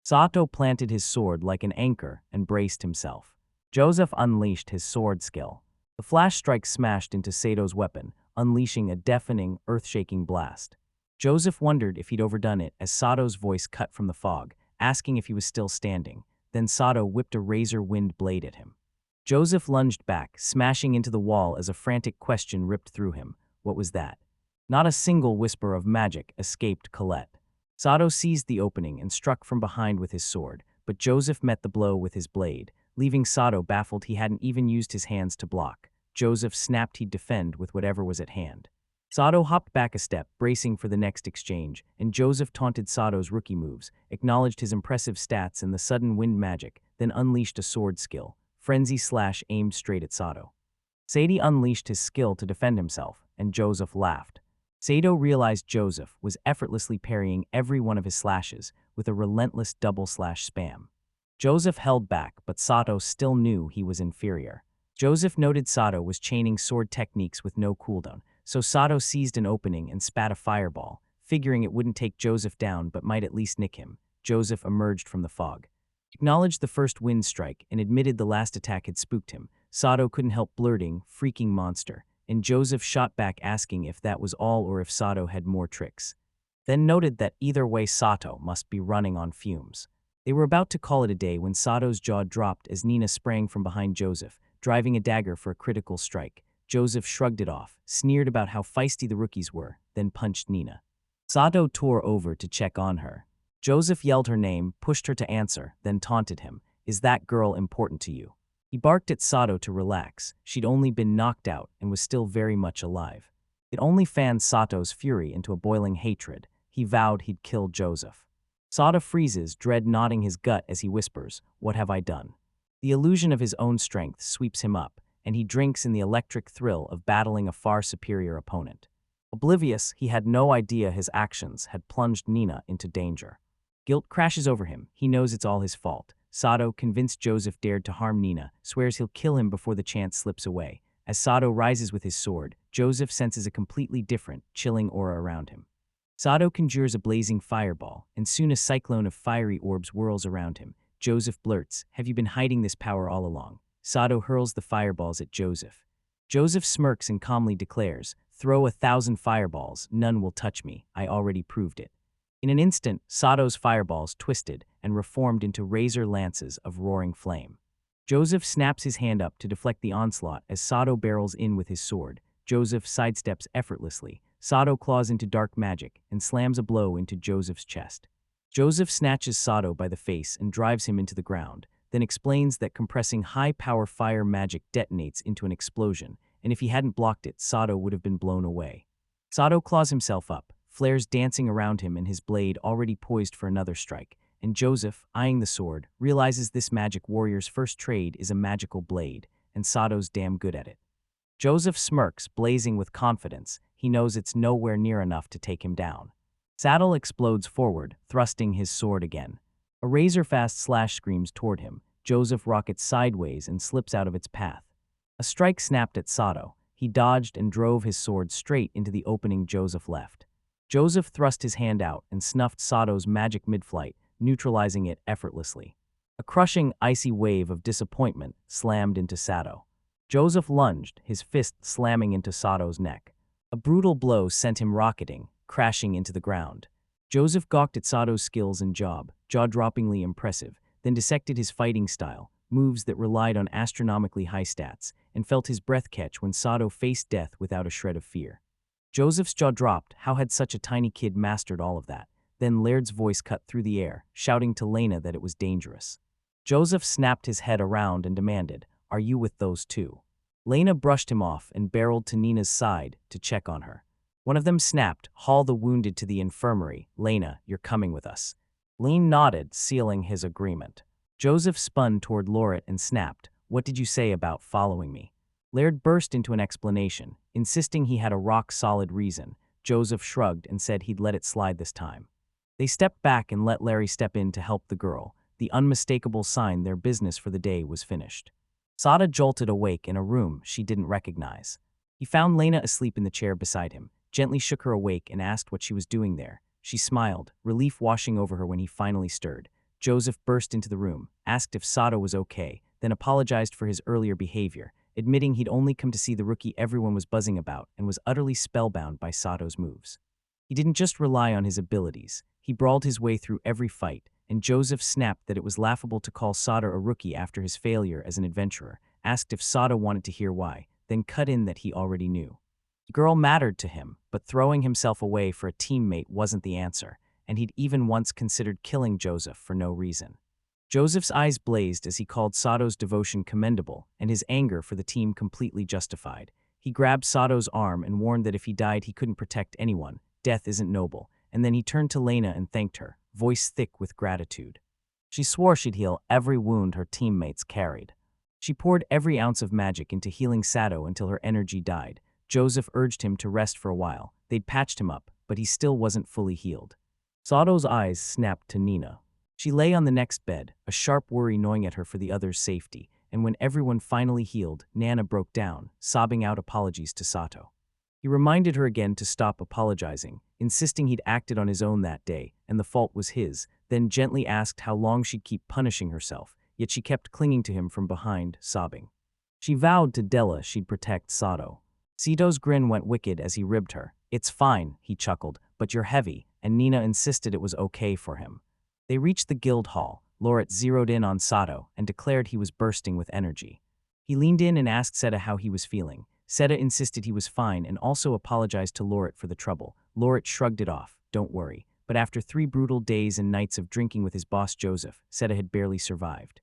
Sato planted his sword like an anchor and braced himself. Joseph unleashed his sword skill. The flash strike smashed into Sato's weapon, unleashing a deafening, earth-shaking blast. Joseph wondered if he'd overdone it as Sato's voice cut from the fog, asking if he was still standing. Then Sato whipped a razor-wind blade at him. Joseph lunged back, smashing into the wall as a frantic question ripped through him. What was that? Not a single whisper of magic escaped Colette. Sato seized the opening and struck from behind with his sword, but Joseph met the blow with his blade, leaving Sato baffled he hadn't even used his hands to block. Joseph snapped he'd defend with whatever was at hand. Sato hopped back a step, bracing for the next exchange, and Joseph taunted Sato's rookie moves, acknowledged his impressive stats and the sudden wind magic, then unleashed a sword skill. Frenzy slash aimed straight at Sato. Sadie unleashed his skill to defend himself, and Joseph laughed. Sato realized Joseph was effortlessly parrying every one of his slashes with a relentless double slash spam. Joseph held back, but Sato still knew he was inferior. Joseph noted Sato was chaining sword techniques with no cooldown, so Sato seized an opening and spat a fireball, figuring it wouldn't take Joseph down but might at least nick him. Joseph emerged from the fog. Acknowledged the first wind strike and admitted the last attack had spooked him. Sato couldn't help blurting, "Freaking monster," and Joseph shot back asking if that was all or if Sato had more tricks. Then noted that either way Sato must be running on fumes. They were about to call it a day when Sato's jaw dropped as Nina sprang from behind Joseph, driving a dagger for a critical strike. Joseph shrugged it off, sneered about how feisty the rookies were, then punched Nina. Sato tore over to check on her. Joseph yelled her name, pushed her to answer, then taunted him. "Is that girl important to you?" He barked at Sato to relax. She'd only been knocked out and was still very much alive. It only fanned Sato's fury into a boiling hatred. He vowed he'd kill Joseph. Sato freezes, dread knotting his gut as he whispers, "What have I done?" The illusion of his own strength sweeps him up, and he drinks in the electric thrill of battling a far superior opponent. Oblivious, he had no idea his actions had plunged Nina into danger. Guilt crashes over him. He knows it's all his fault. Sato, convinced Joseph dared to harm Nina, swears he'll kill him before the chance slips away. As Sato rises with his sword, Joseph senses a completely different, chilling aura around him. Sato conjures a blazing fireball, and soon a cyclone of fiery orbs whirls around him. Joseph blurts, "Have you been hiding this power all along?" Sato hurls the fireballs at Joseph. Joseph smirks and calmly declares, "Throw 1,000 fireballs, none will touch me, I already proved it." In an instant, Sato's fireballs twisted and reformed into razor lances of roaring flame. Joseph snaps his hand up to deflect the onslaught as Sato barrels in with his sword. Joseph sidesteps effortlessly. Sato claws into dark magic and slams a blow into Joseph's chest. Joseph snatches Sato by the face and drives him into the ground, then explains that compressing high-power fire magic detonates into an explosion, and if he hadn't blocked it, Sato would have been blown away. Sato claws himself up, flares dancing around him and his blade already poised for another strike, and Joseph, eyeing the sword, realizes this magic warrior's first trade is a magical blade, and Sato's damn good at it. Joseph smirks, blazing with confidence. He knows it's nowhere near enough to take him down. Sato explodes forward, thrusting his sword again. A razor-fast slash screams toward him. Joseph rockets sideways and slips out of its path. A strike snapped at Sato. He dodged and drove his sword straight into the opening Joseph left. Joseph thrust his hand out and snuffed Sato's magic mid-flight, neutralizing it effortlessly. A crushing, icy wave of disappointment slammed into Sato. Joseph lunged, his fist slamming into Sato's neck. A brutal blow sent him rocketing, crashing into the ground. Joseph gawked at Sato's skills and jaw-droppingly impressive, then dissected his fighting style, moves that relied on astronomically high stats, and felt his breath catch when Sato faced death without a shred of fear. Joseph's jaw dropped. How had such a tiny kid mastered all of that? Then Laird's voice cut through the air, shouting to Lena that it was dangerous. Joseph snapped his head around and demanded, "Are you with those two?" Lena brushed him off and barreled to Nina's side to check on her. One of them snapped, "Haul the wounded to the infirmary. Lena, you're coming with us." Lena nodded, sealing his agreement. Joseph spun toward Lauret and snapped, "What did you say about following me?" Laird burst into an explanation, insisting he had a rock-solid reason. Joseph shrugged and said he'd let it slide this time. They stepped back and let Larry step in to help the girl, the unmistakable sign their business for the day was finished. Sada jolted awake in a room she didn't recognize. He found Lena asleep in the chair beside him, gently shook her awake and asked what she was doing there. She smiled, relief washing over her when he finally stirred. Joseph burst into the room, asked if Sada was okay, then apologized for his earlier behavior, admitting he'd only come to see the rookie everyone was buzzing about and was utterly spellbound by Sato's moves. He didn't just rely on his abilities, he brawled his way through every fight, and Joseph snapped that it was laughable to call Sato a rookie after his failure as an adventurer, asked if Sato wanted to hear why, then cut in that he already knew. The girl mattered to him, but throwing himself away for a teammate wasn't the answer, and he'd even once considered killing Joseph for no reason. Joseph's eyes blazed as he called Sato's devotion commendable and his anger for the team completely justified. He grabbed Sato's arm and warned that if he died he couldn't protect anyone, death isn't noble, and then he turned to Lena and thanked her, voice thick with gratitude. She swore she'd heal every wound her teammates carried. She poured every ounce of magic into healing Sato until her energy died. Joseph urged him to rest for a while. They'd patched him up, but he still wasn't fully healed. Sato's eyes snapped to Nina. She lay on the next bed, a sharp worry gnawing at her for the others' safety, and when everyone finally healed, Nana broke down, sobbing out apologies to Sato. He reminded her again to stop apologizing, insisting he'd acted on his own that day, and the fault was his, then gently asked how long she'd keep punishing herself, yet she kept clinging to him from behind, sobbing. She vowed to Della she'd protect Sato. Sato's grin went wicked as he ribbed her. "It's fine," he chuckled, "but you're heavy," and Nina insisted it was okay for him. They reached the guild hall. Lauret zeroed in on Sato and declared he was bursting with energy. He leaned in and asked Seta how he was feeling. Seta insisted he was fine and also apologized to Lauret for the trouble. Lauret shrugged it off, "Don't worry." But after 3 brutal days and nights of drinking with his boss Joseph, Seta had barely survived.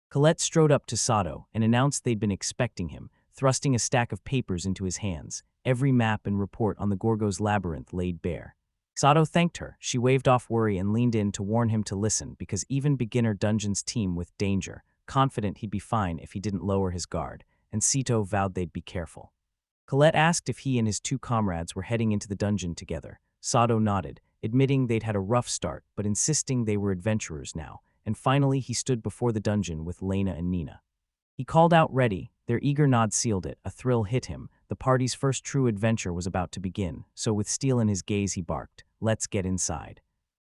Colette strode up to Sato and announced they'd been expecting him, thrusting a stack of papers into his hands, every map and report on the Gorgo's labyrinth laid bare. Sato thanked her. She waved off worry and leaned in to warn him to listen because even beginner dungeons teem with danger, confident he'd be fine if he didn't lower his guard, and Sito vowed they'd be careful. Colette asked if he and his two comrades were heading into the dungeon together. Sato nodded, admitting they'd had a rough start but insisting they were adventurers now, and finally he stood before the dungeon with Lena and Nina. He called out ready. Their eager nod sealed it. A thrill hit him. The party's first true adventure was about to begin, so with steel in his gaze he barked, "Let's get inside."